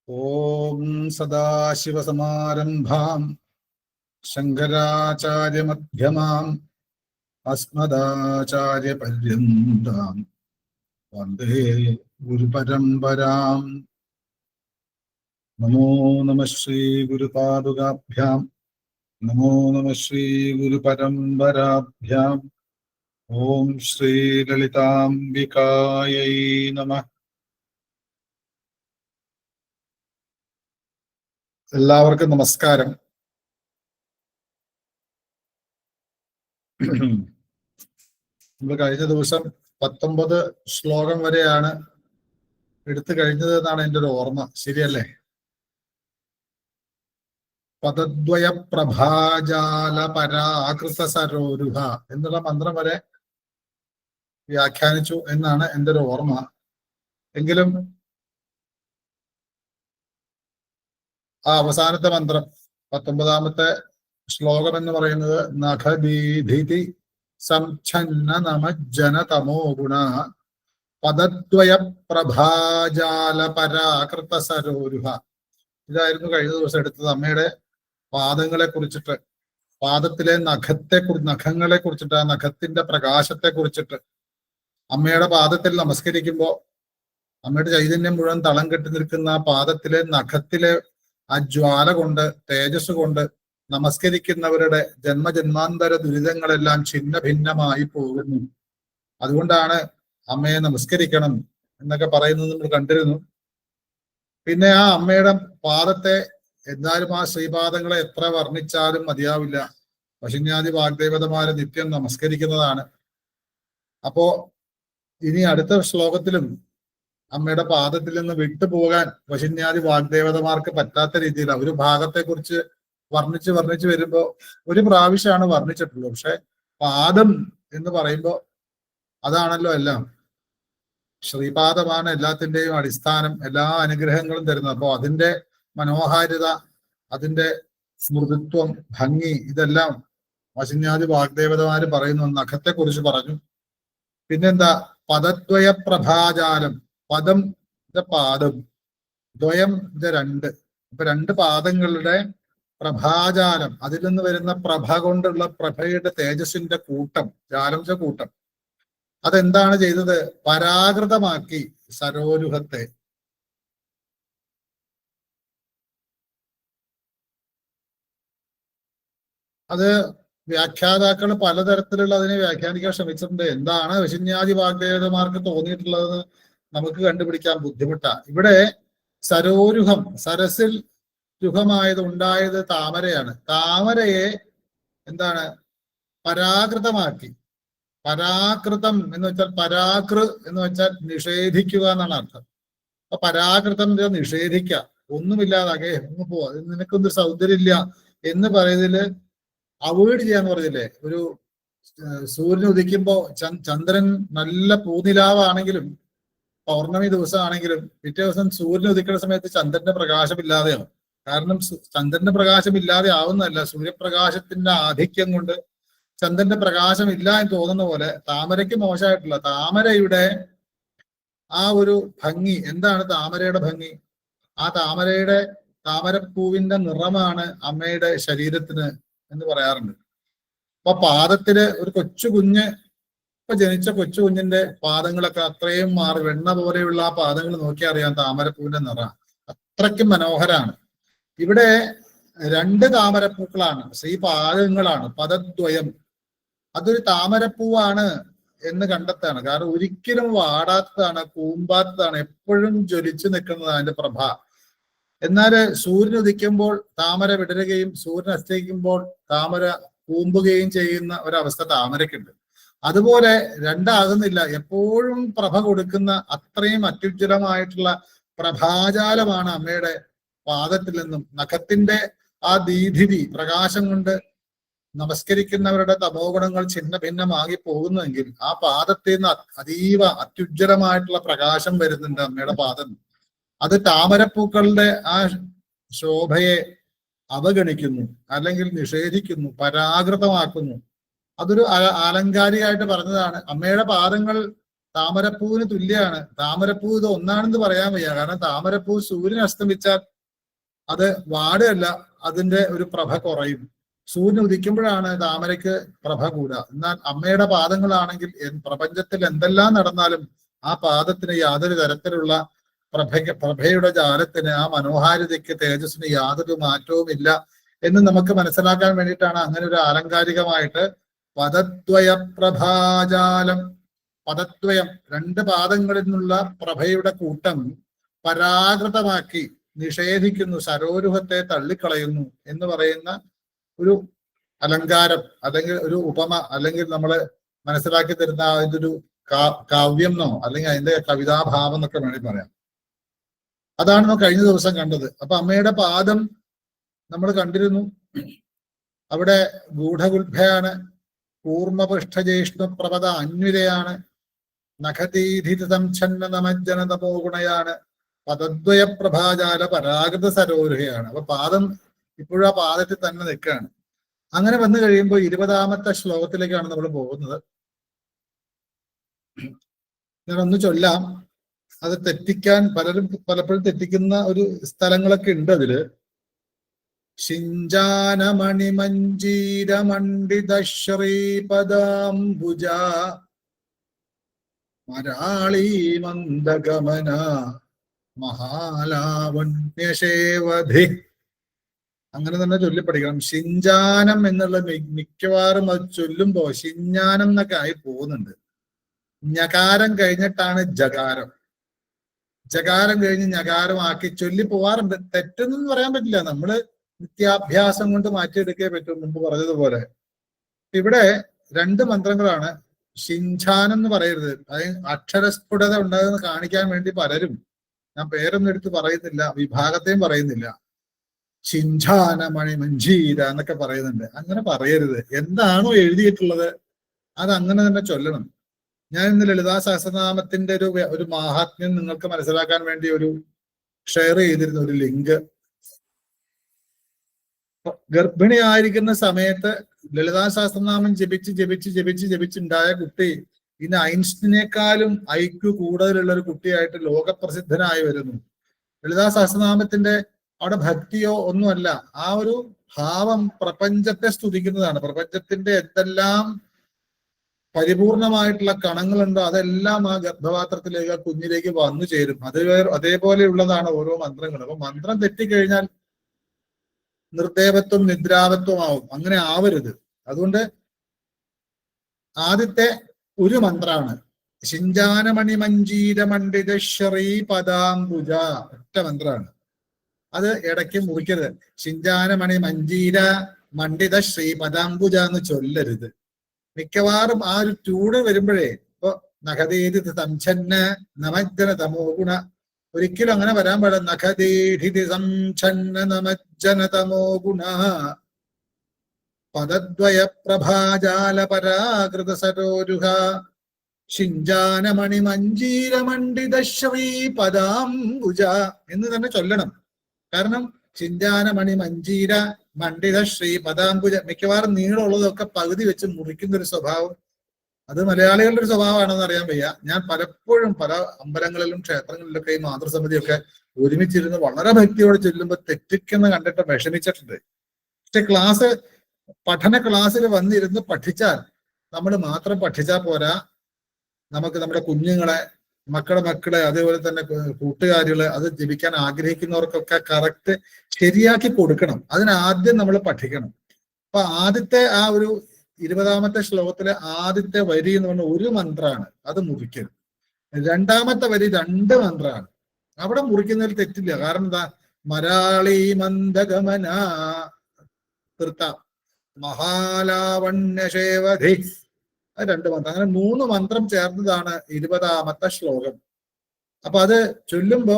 ഓം സദാശിവസമാരംഭാം ശങ്കരാചാര്യമധ്യമാം അസ്മദാചാര്യപര്യന്താം വന്ദേ ഗുരുപരമ്പരാം. നമോ നമഃ ശ്രീ ഗുരുപാദുകാഭ്യാം. നമോ നമഃ ശ്രീ ഗുരുപരമ്പരാഭ്യാം. ഓം ശ്രീ ലളിതാംബികായൈ നമഃ. എല്ലാവർക്കും നമസ്കാരം. നമ്മൾ കഴിഞ്ഞ ദിവസം 19 ശ്ലോകം വരെയാണ് എടുത്തു കഴിഞ്ഞത് എന്നാണ് എൻ്റെ ഒരു ഓർമ്മ. ശരിയല്ലേ? പദദ്വയ പ്രഭാജാല പരാകൃത സരോരുഹ എന്നുള്ള മന്ത്രം വരെ വ്യാഖ്യാനിച്ചു എന്നാണ് എൻ്റെ ഒരു ഓർമ്മ. എങ്കിലും ആ അവസാനത്തെ മന്ത്രം 19ാമത്തെ ശ്ലോകം എന്ന് പറയുന്നത് നഖദീധിതി സംഛന്ന നമജ്ജന തമോ ഗുണ പദദ്വയ പ്രഭാജാല പരാകൃത സരോരുഹ. ഇതായിരുന്നു കഴിഞ്ഞ ദിവസം എടുത്തത്. അമ്മയുടെ പാദങ്ങളെ കുറിച്ചിട്ട്, പാദത്തിലെ നഖങ്ങളെ കുറിച്ചിട്ട്, ആ നഖത്തിന്റെ പ്രകാശത്തെ കുറിച്ചിട്ട്, അമ്മയുടെ പാദത്തിൽ നമസ്കരിക്കുമ്പോൾ അമ്മയുടെ ചൈതന്യം മുഴുവൻ തളം കെട്ടി നിൽക്കുന്ന ആ പാദത്തിലെ നഖത്തിലെ ആ ജ്വാല കൊണ്ട്, തേജസ് കൊണ്ട് നമസ്കരിക്കുന്നവരുടെ ജന്മജന്മാന്തര ദുരിതങ്ങളെല്ലാം ഛിന്ന ഭിന്നമായി പോകുന്നു. അതുകൊണ്ടാണ് അമ്മയെ നമസ്കരിക്കണം എന്നൊക്കെ പറയുന്നത് നമ്മൾ കണ്ടിരുന്നു. പിന്നെ ആ അമ്മയുടെ പാദത്തെ, എന്നാലും ആ ശ്രീപാദങ്ങളെ എത്ര വർണ്ണിച്ചാലും മതിയാവില്ല. വശിന്യാദി വാഗ്ദേവതമാരെ നിത്യം നമസ്കരിക്കുന്നതാണ്. അപ്പോ ഇനി അടുത്ത ശ്ലോകത്തിലും അമ്മയുടെ പാദത്തിൽ നിന്ന് വിട്ടുപോകാൻ വശിന്യാദി വാഗ്ദേവതമാർക്ക് പറ്റാത്ത രീതിയിൽ ഒരു ഭാഗത്തെ കുറിച്ച് വർണ്ണിച്ച് വരുമ്പോ ഒരു പ്രാവശ്യമാണ് വർണ്ണിച്ചിട്ടുള്ളൂ. പക്ഷെ പാദം എന്ന് പറയുമ്പോ അതാണല്ലോ എല്ലാം. ശ്രീപാദമാണ് എല്ലാത്തിന്റെയും അടിസ്ഥാനം, എല്ലാ അനുഗ്രഹങ്ങളും തരുന്നത്. അപ്പോ അതിന്റെ മനോഹാരിത, അതിന്റെ സ്മൃതിത്വം, ഭംഗി, ഇതെല്ലാം വശിന്യാദി വാഗ്ദേവതമാര് പറയുന്നു. നഖത്തെ കുറിച്ച് പറഞ്ഞു. പിന്നെന്താ? പദദ്വയ പ്രഭാജാലം. പദം പാദം, ദ്വയം രണ്ട്. അപ്പൊ രണ്ട് പാദങ്ങളുടെ പ്രഭാജാലം, അതിൽ നിന്ന് വരുന്ന പ്രഭ കൊണ്ടുള്ള പ്രഭയുടെ തേജസ്സിന്റെ കൂട്ടം, ജാലം കൂട്ടം, അതെന്താണ് ചെയ്തത്? പരാകൃതമാക്കി സരോരുഹത്തെ. അത് വ്യാഖ്യാതാക്കൾ പലതരത്തിലുള്ള അതിനെ വ്യാഖ്യാനിക്കാൻ ശ്രമിച്ചിട്ടുണ്ട്. എന്താണ് വശിന്യാദി വാഗ്ദേവതമാർക്ക് തോന്നിയിട്ടുള്ളതെന്ന് നമുക്ക് കണ്ടുപിടിക്കാൻ ബുദ്ധിമുട്ടാണ്. ഇവിടെ സരോരുഹം, സരസിൽ രുഹമായത്, ഉണ്ടായത് താമരയാണ്. താമരയെ എന്താണ്? പരാകൃതമാക്കി. പരാകൃതം എന്ന് വെച്ചാൽ, പരാകൃ എന്ന് വെച്ചാൽ നിഷേധിക്കുക എന്നാണ് അർത്ഥം. അപ്പൊ പരാകൃതം നിഷേധിക്കുക, ഒന്നുമില്ലാതാകെ ഒന്ന് പോവാ, നിനക്കൊന്നും സൗന്ദര്യമില്ല എന്ന് പറയുന്നതില് അവോയ്ഡ് ചെയ്യാന്ന് പറഞ്ഞില്ലേ. ഒരു സൂര്യൻ ഉദിക്കുമ്പോ ചന്ദ്രൻ നല്ല പൂനിലാവാണെങ്കിലും പൗർണമി ദിവസമാണെങ്കിലും പിറ്റേ ദിവസം സൂര്യൻ ഉദിക്കുന്ന സമയത്ത് ചന്ദ്രന്റെ പ്രകാശം ഇല്ലാതെയാവും. കാരണം ചന്ദ്രന്റെ പ്രകാശം ഇല്ലാതെ ആവുന്നതല്ല, സൂര്യപ്രകാശത്തിന്റെ ആധിക്യം കൊണ്ട് ചന്ദ്രന്റെ പ്രകാശം ഇല്ല എന്ന് തോന്നുന്ന പോലെ താമരയ്ക്ക് മോശമായിട്ടില്ല. താമരയുടെ ആ ഒരു ഭംഗി എന്താണ്? താമരയുടെ ഭംഗി, ആ താമരപ്പൂവിന്റെ നിറമാണ് അമ്മയുടെ ശരീരത്തിന് എന്ന് പറയാറുണ്ട്. അപ്പൊ പാദത്തില് ഒരു കൊച്ചു കുഞ്ഞ്, ഇപ്പൊ ജനിച്ച കൊച്ചു കുഞ്ഞിന്റെ പാദങ്ങളൊക്കെ അത്രയും മാറി വെണ്ണ പോലെയുള്ള ആ പാദങ്ങൾ നോക്കിയാൽ അറിയാം താമരപ്പൂവിന്റെ നിറം അത്രയ്ക്കും മനോഹരാണ്. ഇവിടെ രണ്ട് താമരപ്പൂക്കളാണ്, ശ്രീപാദങ്ങളാണ്. പദദ്വയം, അതൊരു താമരപ്പൂവാണ് എന്ന് കണ്ടെത്താണ്. കാരണം ഒരിക്കലും വാടാത്തതാണ്, കൂമ്പാത്തതാണ്, എപ്പോഴും ജ്വലിച്ചു നിൽക്കുന്നതാണ് അതിന്റെ പ്രഭ. എന്നാല് സൂര്യൻ ഉദിക്കുമ്പോൾ താമര വിടരുകയും സൂര്യൻ അസ്തമിക്കുമ്പോൾ താമര കൂമ്പുകയും ചെയ്യുന്ന ഒരവസ്ഥ താമരയ്ക്കുണ്ട്. അതുപോലെ രണ്ടാകുന്നില്ല, എപ്പോഴും പ്രഭ കൊടുക്കുന്ന അത്രയും അത്യുജ്വലമായിട്ടുള്ള പ്രഭാജാലമാണ് അമ്മയുടെ പാദത്തിൽ നിന്നും. നഖത്തിന്റെ ആ ദീധിതി പ്രകാശം കൊണ്ട് നമസ്കരിക്കുന്നവരുടെ തമോഗുണങ്ങൾ ഛിന്ന ഭിന്നമാകി പോകുന്നുവെങ്കിൽ ആ പാദത്തിൽ നിന്ന് അതീവ അത്യുജ്വലമായിട്ടുള്ള പ്രകാശം വരുന്നുണ്ട് അമ്മയുടെ പാദം. അത് താമരപ്പൂക്കളുടെ ആ ശോഭയെ അവഗണിക്കുന്നു, അല്ലെങ്കിൽ നിഷേധിക്കുന്നു, പരാകൃതമാക്കുന്നു. അതൊരു ആലങ്കാരികമായിട്ട് പറഞ്ഞതാണ്. അമ്മയുടെ പാദങ്ങൾ താമരപ്പൂവിന് തുല്യാണ്. താമരപ്പൂ ഇത് ഒന്നാണെന്ന് പറയാൻ വയ്യ. കാരണം താമരപ്പൂ സൂര്യൻ അസ്തമിച്ചാൽ അത് വാടുകയല്ല, അതിന്റെ ഒരു പ്രഭ കുറയും. സൂര്യൻ ഉദിക്കുമ്പോഴാണ് താമരയ്ക്ക് പ്രഭ കൂടുക. എന്നാൽ അമ്മയുടെ പാദങ്ങളാണെങ്കിൽ പ്രപഞ്ചത്തിൽ എന്തെല്ലാം നടന്നാലും ആ പാദത്തിന് യാതൊരു തരത്തിലുള്ള പ്രഭയുടെ ജാലത്തിന്, ആ മനോഹാരിതയ്ക്ക്, തേജസ്സിന് യാതൊരു മാറ്റവും ഇല്ല എന്ന് നമുക്ക് മനസ്സിലാക്കാൻ വേണ്ടിയിട്ടാണ് അങ്ങനെ ഒരു ആലങ്കാരികമായിട്ട് പദദ്വയ പ്രഭാജാലം, പദദ്വയം, രണ്ട് പാദങ്ങളിൽ നിന്നുള്ള പ്രഭയുടെ കൂട്ടം പരാകൃതമാക്കി നിഷേധിക്കുന്നു, സരോരുഹത്തെ തള്ളിക്കളയുന്നു എന്ന് പറയുന്ന ഒരു അലങ്കാരം, അല്ലെങ്കിൽ ഒരു ഉപമ, അല്ലെങ്കിൽ നമ്മൾ മനസ്സിലാക്കി തരുന്ന അതിൻ്റെ ഒരു കാവ്യം എന്നോ അല്ലെങ്കിൽ അതിന്റെ കവിതാഭാവം എന്നൊക്കെ വേണമെങ്കിൽ പറയാം. അതാണ് നമ്മൾ കഴിഞ്ഞ ദിവസം കണ്ടത്. അപ്പൊ അമ്മയുടെ പാദം നമ്മൾ കണ്ടിരുന്നു. അവിടെ ഗൂഢഗുൽഭയാണ്, കൂർമ്മപൃഷ്ഠജ്യേഷ്ഠപ്രപദ അന്വിതയാണ്, നഖതീധിതം ഛന്ന നമജ്ജനതമോ ഗുണയാണ്, പദദ്വയ പ്രഭാജാല പരാകൃത സരോരുഹയാണ്. അപ്പൊ പാദം ഇപ്പോഴും ആ പാദത്തിൽ തന്നെ നിൽക്കുകയാണ്. അങ്ങനെ വന്നു കഴിയുമ്പോൾ 20ാമത്തെ ശ്ലോകത്തിലേക്കാണ് നമ്മൾ പോകുന്നത്. ഞാനൊന്ന് ചൊല്ലാം, അത് തെറ്റിക്കാൻ പലപ്പോഴും തെറ്റിക്കുന്ന ഒരു സ്ഥലങ്ങളൊക്കെ ഉണ്ട് അതില്. ശിഞ്ചാനമണിമഞ്ജീരമണ്ഡിത ശ്രീപദാംബുജ മരാളീ മന്ദഗമന മഹാലാവണ്യശേവധി. അങ്ങനെ തന്നെ ചൊല്ലിപ്പഠിക്കണം. ശിഞ്ചാനം എന്നുള്ള മിക്കവാറും അത് ചൊല്ലുമ്പോ ശിഞ്ഞാനം എന്നൊക്കെ ആയി പോകുന്നുണ്ട്. ഞകാരം കഴിഞ്ഞിട്ടാണ് ജകാരം, ജകാരം കഴിഞ്ഞ് ഞകാരമാക്കി ചൊല്ലി പോവാറുണ്ട്. തെറ്റെന്നൊന്നും പറയാൻ പറ്റില്ല, നമ്മള് നിത്യാഭ്യാസം കൊണ്ട് മാറ്റിയെടുക്കേ പറ്റും. മുമ്പ് പറഞ്ഞതുപോലെ ഇവിടെ 2 മന്ത്രങ്ങളാണ്. ശിഞ്ചാനം എന്ന് പറയരുത്, അത് അക്ഷരസ്ഫുടത ഉണ്ടാകുന്ന കാണിക്കാൻ വേണ്ടി പലരും, ഞാൻ പേരൊന്നും എടുത്ത് പറയുന്നില്ല, വിഭാഗത്തെയും പറയുന്നില്ല, ശിഞ്ചാനമണി മഞ്ജീര എന്നൊക്കെ പറയുന്നുണ്ട്. അങ്ങനെ പറയരുത്. എന്താണോ എഴുതിയിട്ടുള്ളത് അത് അങ്ങനെ തന്നെ ചൊല്ലണം. ഞാൻ ഇന്ന് ലളിതാ സഹസ്രനാമത്തിന്റെ ഒരു മാഹാത്മ്യം നിങ്ങൾക്ക് മനസ്സിലാക്കാൻ വേണ്ടി ഒരു ഷെയർ ചെയ്തിരുന്ന ഒരു ലിങ്ക്. ഗർഭിണിയായിരിക്കുന്ന സമയത്ത് ലളിതാ സഹസ്രനാമം ജപിച്ചുണ്ടായ കുട്ടി ഇന്ന് ഐൻസ്റ്റീനേക്കാളും ഐക്യു കൂടുതലുള്ള ഒരു കുട്ടിയായിട്ട് ലോകപ്രസിദ്ധനായി വരുന്നു. ലളിതാ സഹസ്രനാമത്തിന്റെ അവിടെ ഭക്തിയോ ഒന്നുമല്ല, ആ ഒരു ഭാവം പ്രപഞ്ചത്തെ സ്തുതിക്കുന്നതാണ്. പ്രപഞ്ചത്തിന്റെ എന്തെല്ലാം പരിപൂർണമായിട്ടുള്ള കണങ്ങളുണ്ടോ അതെല്ലാം ആ ഗർഭപാത്രത്തിലേക്ക്, ആ കുഞ്ഞിലേക്ക് വന്നു ചേരും. അതേപോലെയുള്ളതാണ് ഓരോ മന്ത്രങ്ങളും. അപ്പൊ മന്ത്രം തെറ്റിക്കഴിഞ്ഞാൽ നിർദേവത്വം നിദ്രാവത്വമാവും. അങ്ങനെ ആവരുത്. അതുകൊണ്ട് ആദ്യത്തെ ഒരു മന്ത്രമാണ് ശിഞ്ചാനമണി മഞ്ജീര മണ്ഡിത ശ്രീ പദാംബുജ, ഒറ്റ മന്ത്രമാണ്. അത് ഇടയ്ക്ക് മുറിക്കരുത്. ശിഞ്ചാനമണി മഞ്ജീര മണ്ഡിത ശ്രീ പദാംബുജ എന്ന് ചൊല്ലരുത്. മിക്കവാറും ആ ഒരു ചൂട് വരുമ്പോഴേ, ഇപ്പൊ നഖതേതി സംഛന്ന നമജ്ജന തമോ ഗുണ, ഒരിക്കലും അങ്ങനെ വരാൻ പാടില്ല. നഖതേഠിതി സംഛന്ന നമജ്ജന തമോ ഗുണ പദദ്വയ പ്രഭാജാല പരാകൃത സരോരുഹ ശിഞ്ചാനമണി മഞ്ജീര മണ്ഡിത ശ്രീ പദാംബുജ എന്ന് തന്നെ ചൊല്ലണം. കാരണം ശിഞ്ചാനമണി മഞ്ജീര മണ്ഡിത ശ്രീ പദാംബുജ, മിക്കവാറും നീളമുള്ളതൊക്കെ പകുതി വെച്ച് മുറിക്കുന്ന ഒരു സ്വഭാവം, അത് മലയാളികളുടെ ഒരു സ്വഭാവമാണെന്ന് അറിയാൻ വയ്യ. ഞാൻ പലപ്പോഴും പല അമ്പലങ്ങളിലും ക്ഷേത്രങ്ങളിലൊക്കെ ഈ മാതൃസമിതിയൊക്കെ ഒരുമിച്ചിരുന്ന് വളരെ ഭക്തിയോടെ ചൊല്ലുമ്പോൾ തെറ്റിക്കുന്ന കണ്ടിട്ട് വിഷമിച്ചിട്ടുണ്ട്. പക്ഷെ പഠന ക്ലാസ്സിൽ വന്നിരുന്ന് പഠിച്ചാൽ, നമ്മൾ മാത്രം പഠിച്ചാൽ പോരാ, നമുക്ക് നമ്മുടെ കുഞ്ഞുങ്ങളെ, മക്കളെ, അതേപോലെ തന്നെ കൂട്ടുകാരികള്, അത് ജപിക്കാൻ ആഗ്രഹിക്കുന്നവർക്കൊക്കെ കറക്റ്റ് ശരിയാക്കി കൊടുക്കണം. അതിനാദ്യം നമ്മൾ പഠിക്കണം. അപ്പൊ ആദ്യത്തെ ആ ഒരു 20ാമത്തെ ശ്ലോകത്തിലെ ആദ്യത്തെ വരി എന്ന് പറഞ്ഞ ഒരു മന്ത്രമാണ്, അത് മുറിക്കരുത്. 2ാമത്തെ വരി 2 മന്ത്രമാണ്, അവിടെ മുറിക്കുന്നതിൽ തെറ്റില്ല. കാരണം എന്താ? മരാളി മന്ദഗമന തീർത്ത മഹാലാവണ്യശേവധി, അത് 2 മന്ത്രം. അങ്ങനെ 3 മന്ത്രം ചേർന്നതാണ് 20ാമത്തെ ശ്ലോകം. അപ്പൊ അത് ചൊല്ലുമ്പോ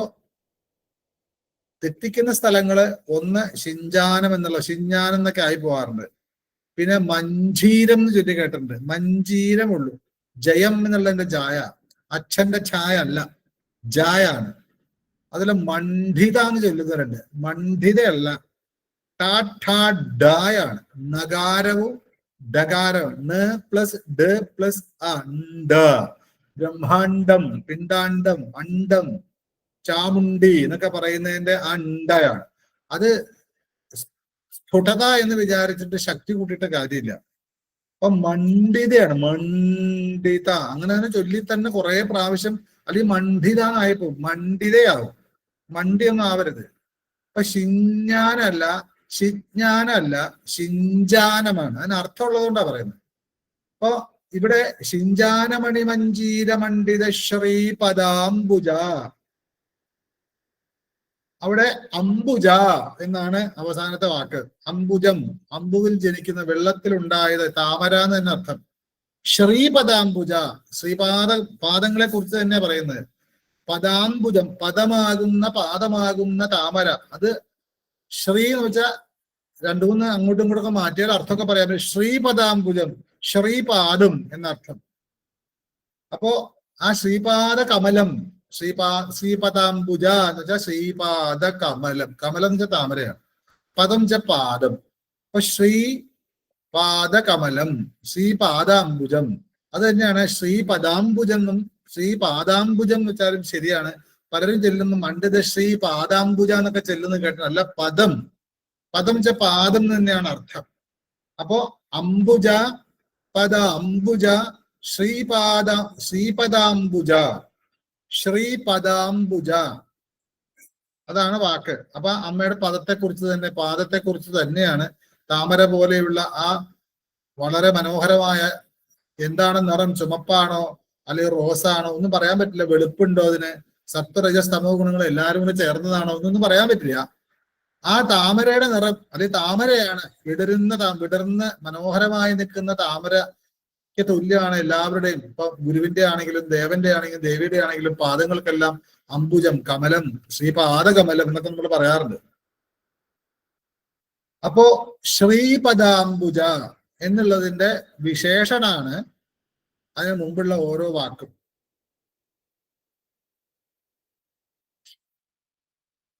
തെറ്റിക്കുന്ന സ്ഥലങ്ങള്, ഒന്ന് ശിഞ്ചാനം എന്നുള്ള, ശിഞ്ഞാനം എന്നൊക്കെ ആയി പോകാറുണ്ട്. പിന്നെ മഞ്ജീരം എന്ന് ചൊല്ലി കേട്ടിട്ടുണ്ട്, മഞ്ജീരമുള്ളൂ. ജയം എന്നുള്ളതിന്റെ ജായ, അച്ഛന്റെ ഛായ അല്ല, ജായാണ്. അതിൽ മണ്ഡിത എന്ന് ചൊല്ലുന്നവരുണ്ട്, മണ്ഡിതയല്ല, ടാഠാഡായാണ്. നഗാരവും ഡകാരവും, ന പ്ലസ് ഡ പ്ലസ് ആ, ബ്രഹ്മാണ്ടം, പിണ്ടാണ്ടം, അണ്ടം, ചാമുണ്ടി എന്നൊക്കെ പറയുന്നതിന്റെ ആ അണ്ടയാണ്. അത് സ്ഫുടത എന്ന് വിചാരിച്ചിട്ട് ശക്തി കൂട്ടിയിട്ട് കാര്യമില്ല. അപ്പൊ മണ്ഡിതയാണ്, മണ്ഡിത. അങ്ങനെ തന്നെ ചൊല്ലി തന്നെ കുറെ പ്രാവശ്യം, അല്ലെങ്കിൽ മണ്ഡിത എന്നായപ്പോ മണ്ഡിതയാവും. മണ്ടി ഒന്നും ആവരുത്. അപ്പൊ ശിഞ്ഞാനല്ല, ശിജ്ഞാനല്ല, ശിഞ്ചാനമാണ്. അതിന് അർത്ഥമുള്ളത് കൊണ്ടാ പറയുന്നത്. അപ്പൊ ഇവിടെ ശിഞ്ചാനമണി മഞ്ജീര മണ്ഡിത ശ്രീ പദാംബുജ, അവിടെ അംബുജ എന്നാണ് അവസാനത്തെ വാക്ക്. അംബുജം, അമ്പുവിൽ ജനിക്കുന്ന, വെള്ളത്തിൽ ഉണ്ടായത്, താമര എന്ന് തന്നെ അർത്ഥം. ശ്രീപദാംബുജ, പാദങ്ങളെ കുറിച്ച് തന്നെ പറയുന്നത്. പദാംബുജം, പദമാകുന്ന, പാദമാകുന്ന താമര. അത് ശ്രീ എന്ന് വെച്ചാൽ രണ്ടു മൂന്ന് അങ്ങോട്ടും ഇങ്ങോട്ടൊക്കെ മാറ്റിയാൽ അർത്ഥമൊക്കെ പറയാൻ പറ്റും. ശ്രീപദാംബുജം, ശ്രീപാദം എന്നർത്ഥം. അപ്പോ ആ ശ്രീപാദ കമലം, ശ്രീപദാംബുജ എന്ന് വെച്ചാൽ ശ്രീപാദ കമലം. കമലം എന്ന് വെച്ചാൽ താമരയാണ്, പദം വെച്ചാൽ പാദം. അപ്പൊ ശ്രീപാദകമലം, ശ്രീപാദാംബുജം, അത് തന്നെയാണ് ശ്രീപദാംബുജം എന്നും ശ്രീപാദാംബുജം എന്ന് വെച്ചാലും ശരിയാണ്. പലരും ചെല്ലുന്നു മണ്ഡിത ശ്രീപാദാംബുജ എന്നൊക്കെ ചെല്ലുന്നത് കേട്ട. അല്ല, പദം, പദം വെച്ച പാദം തന്നെയാണ് അർത്ഥം. അപ്പോ അംബുജ, പദ അംബുജ, ശ്രീപദാംബുജ, ശ്രീപദാംബുജ, അതാണ് വാക്ക്. അപ്പൊ അമ്മയുടെ പദത്തെ കുറിച്ച് തന്നെ, പാദത്തെ കുറിച്ച് തന്നെയാണ്. താമര പോലെയുള്ള ആ വളരെ മനോഹരമായ, എന്താണ് നിറം, ചുമപ്പാണോ അല്ലെങ്കിൽ റോസാണോ ഒന്നും പറയാൻ പറ്റില്ല. വെളുപ്പുണ്ടോ അതിന്, സത്വരജസ്തമോ ഗുണങ്ങൾ എല്ലാവരും കൂടെ ചേർന്നതാണോ ഒന്നും പറയാൻ പറ്റില്ല. ആ താമരയുടെ നിറം, അല്ലെങ്കിൽ താമരയാണ്, വിടർന്ന് മനോഹരമായി നിൽക്കുന്ന താമരയ്ക്ക് തുല്യമാണ് എല്ലാവരുടെയും. ഇപ്പൊ ഗുരുവിന്റെ ആണെങ്കിലും ദേവന്റെ ആണെങ്കിലും ദേവിയുടെ ആണെങ്കിലും പാദങ്ങൾക്കെല്ലാം അംബുജം, കമലം, ശ്രീപാദകമലം എന്നൊക്കെ നമ്മൾ പറയാറുണ്ട്. അപ്പോ ശ്രീപദാംബുജ എന്നുള്ളതിന്റെ വിശേഷണാണ് അതിന് മുമ്പുള്ള ഓരോ വാക്കും.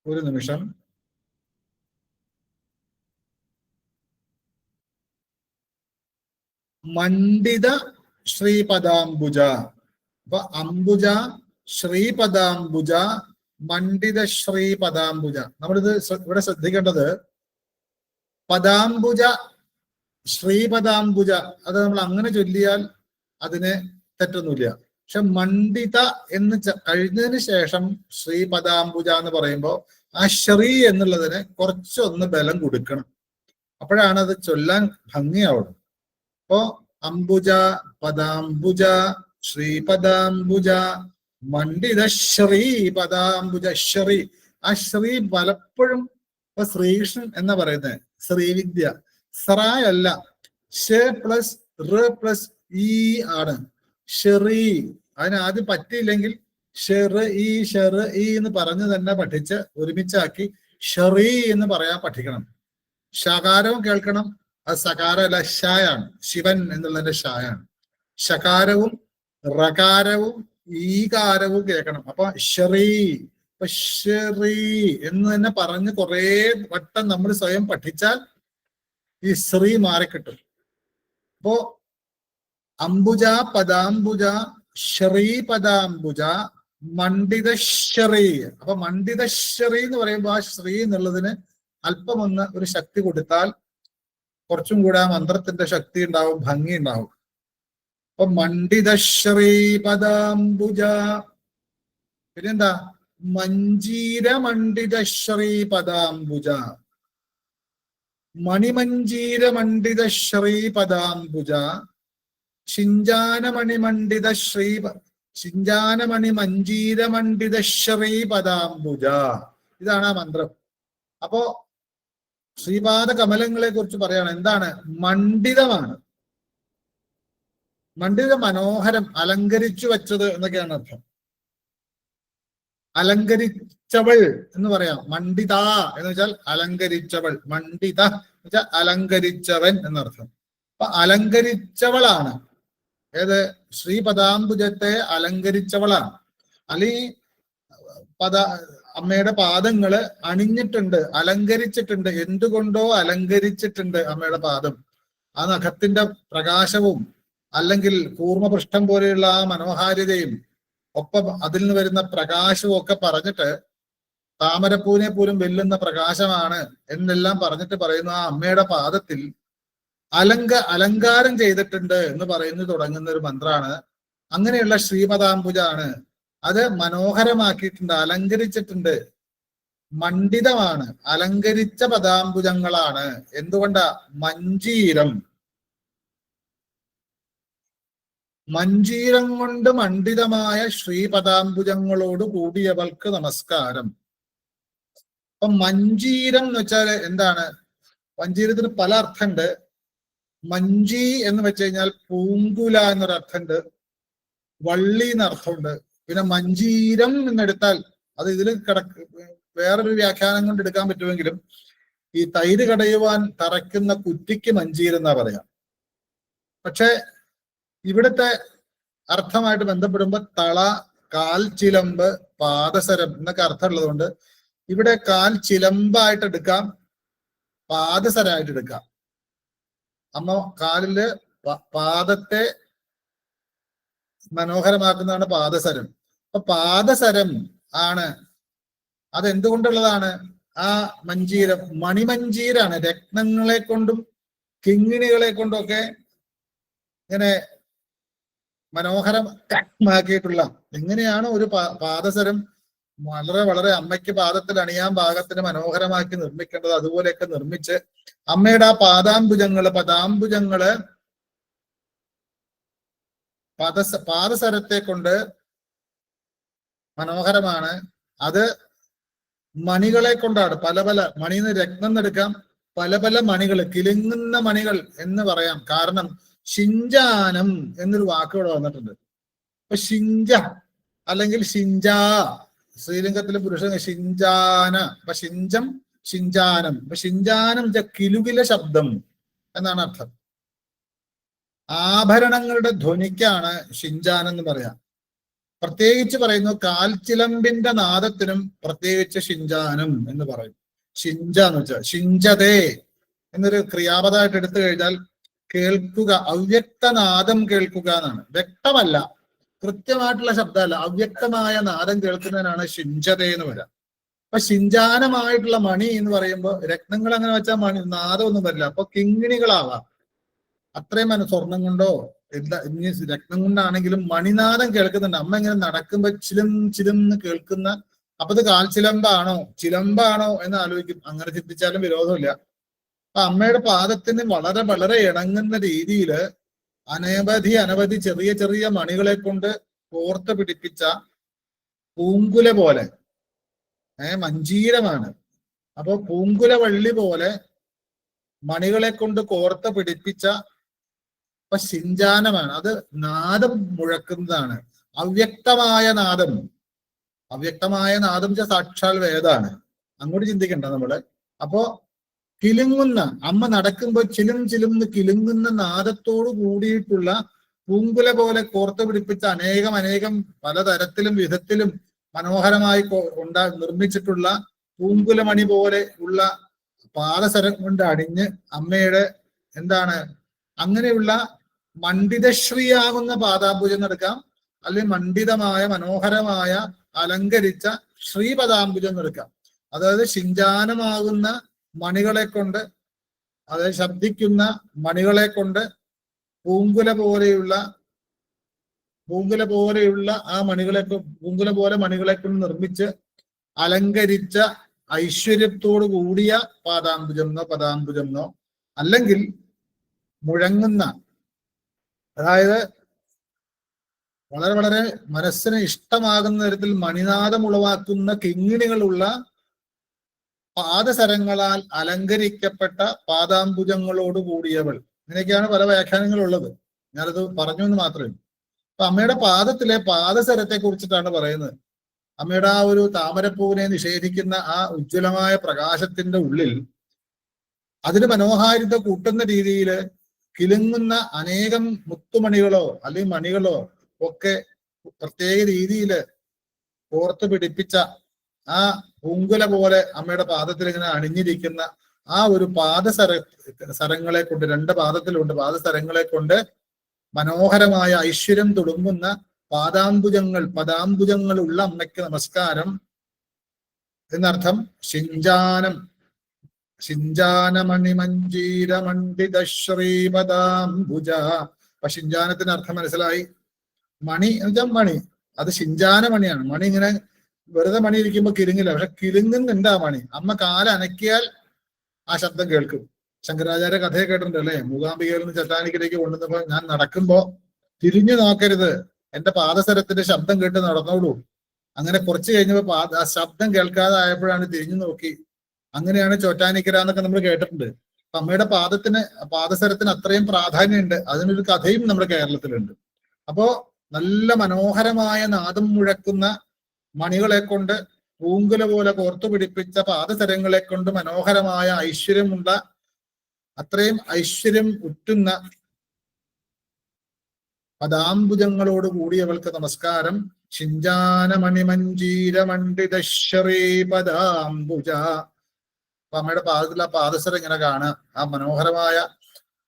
ഒരു നിമിഷം. മണ്ഡിത ശ്രീപദാംബുജ. അപ്പൊ അംബുജ, ശ്രീപദാംബുജ, മണ്ഡിത ശ്രീപദാംബുജ. നമ്മളിത് ഇവിടെ ശ്രദ്ധിക്കേണ്ടത്, പദാംബുജ, ശ്രീപദാംബുജ, അത് നമ്മൾ അങ്ങനെ ചൊല്ലിയാൽ അതിന് തെറ്റൊന്നുമില്ല. പക്ഷെ മണ്ഡിത എന്ന് കഴിഞ്ഞതിന് ശേഷം ശ്രീപദാംബുജ എന്ന് പറയുമ്പോൾ ആ ശ്രീ എന്നുള്ളതിന് കുറച്ചൊന്ന് ബലം കൊടുക്കണം. അപ്പോഴാണ് അത് ചൊല്ലാൻ ഭംഗിയാവുന്നത്. അപ്പോ അംബുജ, പദാംബുജ, ശ്രീപദാംബുജ, മണ്ഡിത ശ്രീപദാംബുജ. ശ്രീ, ആ ശ്രീ പലപ്പോഴും ഇപ്പൊ ശ്രീകൃഷ്ണൻ എന്ന് പറയുന്നത് ശ്രീവിദ്യ, സറായല്ല, ഷ പ്ലസ് റ് പ്ലസ് ഈ ആണ്. ഷെറി, അതിന് ആദ്യം പറ്റിയില്ലെങ്കിൽ ഷെറ് ഈ, ഷെറ് ഈ എന്ന് പറഞ്ഞ് തന്നെ പഠിച്ച് ഒരുമിച്ചാക്കി ഷെറി എന്ന് പറയാൻ പഠിക്കണം. ശകാരവും കേൾക്കണം. അത് സകാരമല്ല, ഷായാണ്. ശിവൻ എന്നുള്ളതിന്റെ ഷായാണ്. ശകാരവും റകാരവും ഈകാരവും കേൾക്കണം. അപ്പൊ ഷെറി, ഷെറി എന്ന് തന്നെ പറഞ്ഞ് കുറെ വട്ടം നമ്മൾ സ്വയം പഠിച്ചാൽ ഈ ശ്രീ മാറിക്കിട്ടും. അപ്പോ അംബുജ, പദാംബുജ, ശ്രീപദാംബുജ, മണ്ഡിതശ്രീ. അപ്പൊ മണ്ഡിതശ്രീ എന്ന് പറയുമ്പോൾ ആ ശ്രീ എന്നുള്ളതിന് അല്പം ഒന്ന് ഒരു ശക്തി കൊടുത്താൽ കുറച്ചും കൂടെ ആ മന്ത്രത്തിന്റെ ശക്തി ഉണ്ടാവും, ഭംഗി ഉണ്ടാവും. അപ്പൊ മണ്ഡിതശ്രീപദാംബുജ. പിന്നെന്താ, മഞ്ജീര മണ്ഡിതശ്രീപദാംബുജ, മണിമഞ്ജീര മണ്ഡിതശ്രീപദാംബുജ, ശിഞ്ചാനമണിമണ്ഡിത ശിഞ്ചാനമണി മഞ്ജീര മണ്ഡിത ശ്രീപദാംബുജ. ഇതാണ് ആ മന്ത്രം. അപ്പോ ശ്രീപാദ കമലങ്ങളെ കുറിച്ച് പറയാണ്. എന്താണ്? മണ്ഡിതമാണ്. മണ്ഡിത മനോഹരം, അലങ്കരിച്ചു വെച്ചത് എന്നൊക്കെയാണ് അർത്ഥം. അലങ്കരിച്ചവൾ എന്ന് പറയാം. മണ്ഡിത എന്ന് വെച്ചാൽ അലങ്കരിച്ചവൾ. മണ്ഡിത എന്ന് വെച്ചാൽ അലങ്കരിച്ചവൻ എന്നർത്ഥം. അപ്പൊ അലങ്കരിച്ചവളാണ്. ഏത്? ശ്രീപദാംബുജത്തെ അലങ്കരിച്ചവളാണ്. അല്ലെങ്കിൽ അമ്മയുടെ പാദങ്ങള് അണിഞ്ഞിട്ടുണ്ട്, അലങ്കരിച്ചിട്ടുണ്ട്. എന്തുകൊണ്ടോ അലങ്കരിച്ചിട്ടുണ്ട് അമ്മയുടെ പാദം. ആ നഖത്തിന്റെ പ്രകാശവും അല്ലെങ്കിൽ കൂർമ്മപൃഷ്ഠം പോലെയുള്ള ആ മനോഹാരിതയും ഒപ്പം അതിൽ നിന്ന് വരുന്ന പ്രകാശവും ഒക്കെ പറഞ്ഞിട്ട് താമരപ്പൂവിനെ പോലും വെല്ലുന്ന പ്രകാശമാണ് എന്നെല്ലാം പറഞ്ഞിട്ട് പറയുന്നു ആ അമ്മയുടെ പാദത്തിൽ അലങ്കാരം ചെയ്തിട്ടുണ്ട് എന്ന് പറയുന്നു തുടങ്ങുന്ന ഒരു മന്ത്രമാണ്. അങ്ങനെയുള്ള ശ്രീപദാംബുജാണ്. അത് മനോഹരമാക്കിയിട്ടുണ്ട്, അലങ്കരിച്ചിട്ടുണ്ട്, മണ്ഡിതമാണ്, അലങ്കരിച്ച പദാംബുജങ്ങളാണ്. എന്തുകൊണ്ടാ? മഞ്ജീരം കൊണ്ട് മണ്ഡിതമായ ശ്രീപദാംബുജങ്ങളോട് കൂടിയവൾക്ക് നമസ്കാരം. അപ്പൊ മഞ്ജീരം എന്ന് വെച്ചാൽ എന്താണ്? മഞ്ജീരത്തിന് പല അർത്ഥമുണ്ട്. മഞ്ജി എന്ന് വെച്ച് കഴിഞ്ഞാൽ പൂങ്കുല എന്നൊരർത്ഥമുണ്ട്, വള്ളി എന്നർത്ഥമുണ്ട്. പിന്നെ മഞ്ജീരം എന്നെടുത്താൽ അത് ഇതിൽ വേറൊരു വ്യാഖ്യാനം കൊണ്ട് എടുക്കാൻ പറ്റുമെങ്കിലും ഈ തൈര് കടയുവാൻ തറയ്ക്കുന്ന കുറ്റിക്ക് മഞ്ജീരം എന്നാ പറയാം. പക്ഷെ ഇവിടുത്തെ അർത്ഥമായിട്ട് ബന്ധപ്പെടുമ്പോ തള, കാൽ ചിലമ്പ്, പാദസരം എന്നൊക്കെ അർത്ഥമുള്ളത് കൊണ്ട് ഇവിടെ കാൽ ചിലമ്പായിട്ട് എടുക്കാം, പാദസരമായിട്ട് എടുക്കാം. അമ്മ കാലില് പാദത്തെ മനോഹരമാക്കുന്നതാണ് പാദസരം. അപ്പൊ പാദസരം ആണ്. അതെന്തുകൊണ്ടുള്ളതാണ്? ആ മഞ്ജീരം മണിമഞ്ജീരാണ്. രത്നങ്ങളെ കൊണ്ടും കിങ്ങിണികളെ കൊണ്ടും ഒക്കെ ഇങ്ങനെ മനോഹരമാക്കിയിട്ടുള്ള, എങ്ങനെയാണ് ഒരു പാദസരം വളരെ വളരെ അമ്മയ്ക്ക് പാദത്തിൽ അണിയാൻ പാകത്തിന് മനോഹരമാക്കി നിർമ്മിക്കേണ്ടത് അതുപോലെയൊക്കെ നിർമ്മിച്ച് അമ്മയുടെ ആ പദാംബുജങ്ങള് പാദസരത്തെ കൊണ്ട് മനോഹരമാണ്. അത് മണികളെ കൊണ്ടാണ്. പല പല മണിന്ന് രത്നം എടുക്കാം, പല പല മണികൾ, കിലുങ്ങുന്ന മണികൾ എന്ന് പറയാം. കാരണം ശിഞ്ചാനം എന്നൊരു വാക്കുകൂടെ വന്നിട്ടുണ്ട്. അപ്പൊ ശിഞ്ച അല്ലെങ്കിൽ ശിഞ്ചാ, ശ്രീലിംഗത്തിലെ പുരുഷൻ ശിഞ്ചാന. അപ്പൊ ശിഞ്ചം, ശിഞ്ചാനം. അപ്പൊ ശിഞ്ചാനം കിലുകില ശബ്ദം എന്നാണ് അർത്ഥം. ആഭരണങ്ങളുടെ ധ്വനിക്കാണ് ശിഞ്ചാനം എന്ന് പറയാം. പ്രത്യേകിച്ച് പറയുന്നു കാൽച്ചിലമ്പിന്റെ നാദത്തിനും പ്രത്യേകിച്ച് ശിഞ്ചാനം എന്ന് പറയും. ശിഞ്ച എന്ന് വെച്ചാൽ ശിഞ്ചതേ എന്നൊരു ക്രിയാപദമായിട്ട് എടുത്തു കഴിഞ്ഞാൽ കേൾക്കുക, അവ്യക്തനാദം കേൾക്കുക എന്നാണ്. വ്യക്തമല്ല, കൃത്യമായിട്ടുള്ള ശബ്ദമല്ല, അവ്യക്തമായ നാദം കേൾക്കുന്നതിനാണ് ശിഞ്ചതേ എന്ന് വരാം. അപ്പൊ ശിഞ്ചാനമായിട്ടുള്ള മണി എന്ന് പറയുമ്പോൾ രത്നങ്ങൾ അങ്ങനെ വെച്ചാൽ മണി നാദമൊന്നും വരില്ല. അപ്പൊ കിങ്ങിണികളാവാം. അത്രയും സ്വർണം കൊണ്ടോ എന്താ ഇനി രത്നം കൊണ്ടാണെങ്കിലും മണിനാദം കേൾക്കുന്നുണ്ട്. അമ്മ ഇങ്ങനെ നടക്കുമ്പോ ചിലും ചിലും കേൾക്കുന്ന, അപ്പൊ ഇത് കാൽച്ചിലമ്പാണോ ചിലമ്പാണോ എന്ന് ആലോചിക്കും. അങ്ങനെ ചിന്തിച്ചാലും വിരോധമില്ല. അപ്പൊ അമ്മയുടെ പാദത്തിന് വളരെ വളരെ ഇണങ്ങുന്ന രീതിയിൽ അനവധി ചെറിയ ചെറിയ മണികളെ കൊണ്ട് കോർത്ത് പിടിപ്പിച്ച പൂങ്കുല പോലെ മഞ്ജീരമാണ്. അപ്പൊ പൂങ്കുല വള്ളി പോലെ മണികളെ കൊണ്ട് കോർത്ത് പിടിപ്പിച്ച അപ്പൊ ശിഞ്ചാനമാണ്. അത് നാദം മുഴക്കുന്നതാണ്. അവ്യക്തമായ നാദം. അവ്യക്തമായ നാദം സാക്ഷാൽ വേദാണ്. അങ്ങോട്ട് ചിന്തിക്കണ്ട നമ്മള്. അപ്പോ കിലുങ്ങുന്ന, അമ്മ നടക്കുമ്പോൾ ചിലും ചിലും കിലുങ്ങുന്ന നാദത്തോടു കൂടിയിട്ടുള്ള പൂങ്കുല പോലെ കോർത്ത് പിടിപ്പിച്ച അനേകം പലതരത്തിലും വിധത്തിലും മനോഹരമായി നിർമ്മിച്ചിട്ടുള്ള പൂങ്കുലമണി പോലെ ഉള്ള പാദസരം കൊണ്ട് അണിഞ്ഞ് അമ്മയുടെ എന്താണ് അങ്ങനെയുള്ള മണ്ഡിതശ്രീയാകുന്ന പാദാംബുജം എടുക്കാം, അല്ലെങ്കിൽ മണ്ഡിതമായ മനോഹരമായ അലങ്കരിച്ച ശ്രീപദാംബുജം എടുക്കാം. അതായത് ശിഞ്ചാനമാകുന്ന മണികളെ കൊണ്ട്, അതായത് ശബ്ദിക്കുന്ന മണികളെ കൊണ്ട് പൂങ്കുല പോലെയുള്ള ആ പൂങ്കുല പോലെ മണികളെ കൊണ്ട് നിർമ്മിച്ച് അലങ്കരിച്ച ഐശ്വര്യത്തോടു കൂടിയ പദാംബുജം എന്നോ അല്ലെങ്കിൽ മുഴങ്ങുന്ന, അതായത് വളരെ വളരെ മനസ്സിന് ഇഷ്ടമാകുന്ന തരത്തിൽ മണിനാദം ഉളവാക്കുന്ന കിങ്ങിണികളുള്ള പാദസരങ്ങളാൽ അലങ്കരിക്കപ്പെട്ട പാദാംബുജങ്ങളോട് കൂടിയവൾ. ഇങ്ങനെയൊക്കെയാണ് പല വ്യാഖ്യാനങ്ങളുള്ളത്. ഞാനത് പറഞ്ഞു എന്ന് മാത്രമേ. അപ്പൊ അമ്മയുടെ പാദത്തിലെ പാദസരത്തെ കുറിച്ചിട്ടാണ് പറയുന്നത്. അമ്മയുടെ ആ ഒരു താമരപ്പൂവിനെ നിഷേധിക്കുന്ന ആ ഉജ്ജ്വലമായ പ്രകാശത്തിന്റെ ഉള്ളിൽ അതിന് മനോഹാരിത കൂട്ടുന്ന രീതിയിൽ കിലുങ്ങുന്ന അനേകം മുത്തുമണികളോ അല്ലെങ്കിൽ മണികളോ ഒക്കെ പ്രത്യേക രീതിയിൽ കോർത്ത് പിടിപ്പിച്ച ആ പൂങ്കുല പോലെ അമ്മയുടെ പാദത്തിൽ ഇങ്ങനെ അണിഞ്ഞിരിക്കുന്ന ആ ഒരു സരങ്ങളെ കൊണ്ട്, രണ്ട് പാദത്തിലുണ്ട് പാദസരങ്ങളെ കൊണ്ട് മനോഹരമായ ഐശ്വര്യം തുളുമ്പുന്ന പദാംബുജങ്ങളുള്ള അമ്മയ്ക്ക് നമസ്കാരം എന്നർത്ഥം. ശിഞ്ചാനമണിമഞ്ജീരമണ്ഡിത ശ്രീപദാംബുജ. അപ്പൊ ശിഞ്ചാനത്തിന് അർത്ഥം മനസ്സിലായി. മണി എന്ന് വെച്ചാൽ മണി, അത് ശിഞ്ചാന മണിയാണ്. മണി ഇങ്ങനെ വെറുതെ മണി ഇരിക്കുമ്പോ കിലുങ്ങില്ല, പക്ഷെ കിലുങ്ങുന്നുണ്ട് ആ മണി. അമ്മ കാലനക്കിയാൽ ആ ശബ്ദം കേൾക്കും. ശങ്കരാചാര്യ കഥയെ കേട്ടിട്ടുണ്ട് അല്ലെ? മൂകാംബികയിൽ നിന്ന് ചട്ടാനിക്കലേക്ക് കൊണ്ടുവന്നപ്പോ ഞാൻ നടക്കുമ്പോ തിരിഞ്ഞു നോക്കരുത്, എന്റെ പാദസരത്തിന്റെ ശബ്ദം കേട്ട് നടന്നോളൂ. അങ്ങനെ കുറച്ച് കഴിഞ്ഞപ്പോ ആ ശബ്ദം കേൾക്കാതെ ആയപ്പോഴാണ് തിരിഞ്ഞു നോക്കി. അങ്ങനെയാണ് ചോറ്റാനിക്കര എന്നൊക്കെ നമ്മൾ കേട്ടിട്ടുണ്ട്. അമ്മയുടെ പാദസരത്തിന് അത്രയും പ്രാധാന്യമുണ്ട്. അതിനൊരു കഥയും നമ്മുടെ കേരളത്തിലുണ്ട്. അപ്പോ നല്ല മനോഹരമായ നാദം മുഴക്കുന്ന മണികളെ കൊണ്ട്, പൂങ്കുല പോലെ കോർത്തു പിടിപ്പിച്ച പാദസരങ്ങളെ കൊണ്ട് മനോഹരമായ ഐശ്വര്യമുള്ള, അത്രയും ഐശ്വര്യം ഉറ്റുന്ന പദാംബുജങ്ങളോട് കൂടിയവൾക്ക് നമസ്കാരം. ശിഞ്ചാനമണിമഞ്ജീരമണ്ഡിത ശ്രീപദാംബുജ. അപ്പൊ അമ്മയുടെ പാദത്തിൽ ആ പാദസരം ഇങ്ങനെ കാണുക. ആ മനോഹരമായ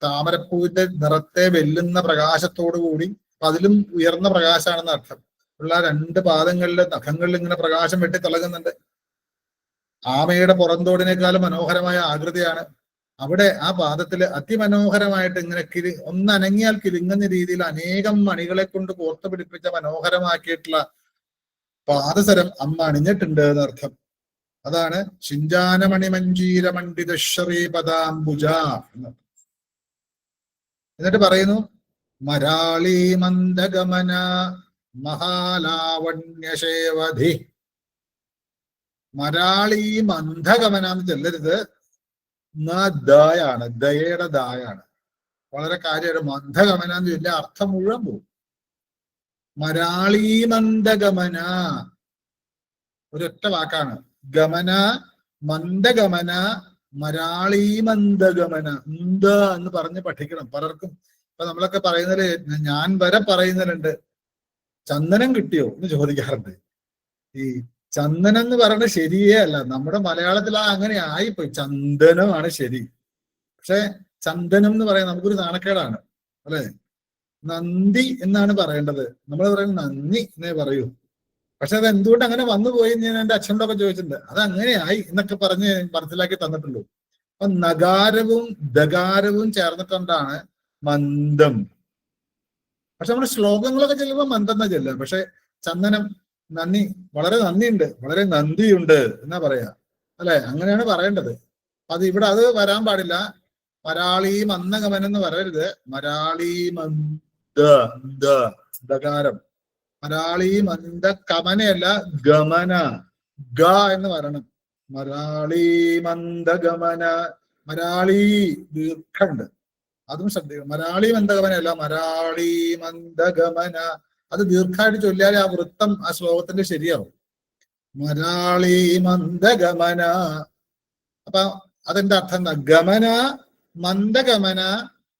താമരപ്പൂവിന്റെ നിറത്തെ വെല്ലുന്ന പ്രകാശത്തോടു കൂടി, അതിലും ഉയർന്ന പ്രകാശമാണെന്ന് അർത്ഥം ഉള്ള രണ്ട് പാദങ്ങളിലെ നഖങ്ങളിൽ ഇങ്ങനെ പ്രകാശം വെട്ടി തിളങ്ങുന്നുണ്ട്. ആമയുടെ പുറന്തോടിനേക്കാളും മനോഹരമായ ആകൃതിയാണ്. അവിടെ ആ പാദത്തില് അതിമനോഹരമായിട്ട് ഇങ്ങനെ ഒന്നനങ്ങിയാൽ കിലുങ്ങുന്ന രീതിയിൽ അനേകം മണികളെ കൊണ്ട് കോർത്തു പിടിപ്പിച്ച മനോഹരമാക്കിയിട്ടുള്ള പാദസരം അമ്മ അണിഞ്ഞിട്ടുണ്ട് എന്നർത്ഥം. അതാണ് ശിഞ്ചാനമണിമഞ്ജീരമണ്ഡിത ശ്രീപദാംബുജ. എന്നിട്ട് പറയുന്നു മരാളി മന്ദഗമന മഹാലാവണ്യശേവധി. മരാളി മന്ദഗമന എന്ന് ചെല്ലരുത്, ദയാണ്, ദയയുടെ ദായാണ്. വളരെ കാര്യമാണ്. മന്ദഗമന എന്ന് ചൊല്ലിയ അർത്ഥം മുഴുവൻ പോകും. മരാളി മന്ദഗമന ഒരൊറ്റ വാക്കാണ്. ഗമന, മന്ദഗമന, മരാളി മന്ദഗമന. എന്ന് പറഞ്ഞ് പഠിക്കണം. പലർക്കും ഇപ്പൊ നമ്മളൊക്കെ പറയുന്നതില്, ഞാൻ വരെ പറയുന്നതിലുണ്ട്, ചന്ദനം കിട്ടിയോ എന്ന് ചോദിക്കാറുണ്ട്. ഈ ചന്ദനം എന്ന് പറയുന്നത് ശരിയേ അല്ല. നമ്മുടെ മലയാളത്തിൽ അങ്ങനെ ആയിപ്പോയി. ചന്ദനമാണ് ശരി. പക്ഷെ ചന്ദനം എന്ന് പറയാൻ നമുക്കൊരു നാണക്കേടാണ് അല്ലെ? നന്ദി എന്നാണ് പറയേണ്ടത്. നമ്മൾ പറയുന്നത് നന്ദി എന്നേ പറയൂ. പക്ഷെ അത് എന്തുകൊണ്ട് അങ്ങനെ വന്നുപോയി ഞാൻ എന്റെ അച്ഛനോടൊക്കെ ചോദിച്ചിട്ടുണ്ട്. അത് അങ്ങനെയായി എന്നൊക്കെ പറഞ്ഞ് മനസ്സിലാക്കി തന്നിട്ടുള്ളൂ. അപ്പൊ നഗാരവും ദകാരവും ചേർന്നിട്ടുണ്ടാണ് മന്ദം. പക്ഷെ നമ്മുടെ ശ്ലോകങ്ങളൊക്കെ ചെല്ലുമ്പോൾ മന്ദം എന്നാ ചെല്ലുക. പക്ഷെ ചന്ദനം, നന്ദി, വളരെ നന്ദിയുണ്ട്, വളരെ നന്ദിയുണ്ട് എന്നാ പറയാ അല്ലെ? അങ്ങനെയാണ് പറയേണ്ടത്. അത് ഇവിടെ അത് വരാൻ പാടില്ല. മരാളി മന്ദഗമനം എന്ന് പറയരുത്. മരാളി ദകാരം. മരാളി മന്ദ കമനയല്ല, ഗമന, ഗ എന്ന് പറയണം. മരാളി മന്ദഗമന. മരാളി ദീർഘണ്ട്, അതും ശ്രദ്ധിക്കണം. മരാളി മന്ദഗമനയല്ല, മരാളി മന്ദഗമന. അത് ദീർഘമായിട്ട് ചൊല്ലിയാൽ ആ വൃത്തം ആ ശ്ലോകത്തിന്റെ ശരിയാവും. മരാളി മന്ദഗമന. അപ്പൊ അതെന്റെ അർത്ഥം എന്താ? ഗമന, മന്ദഗമന,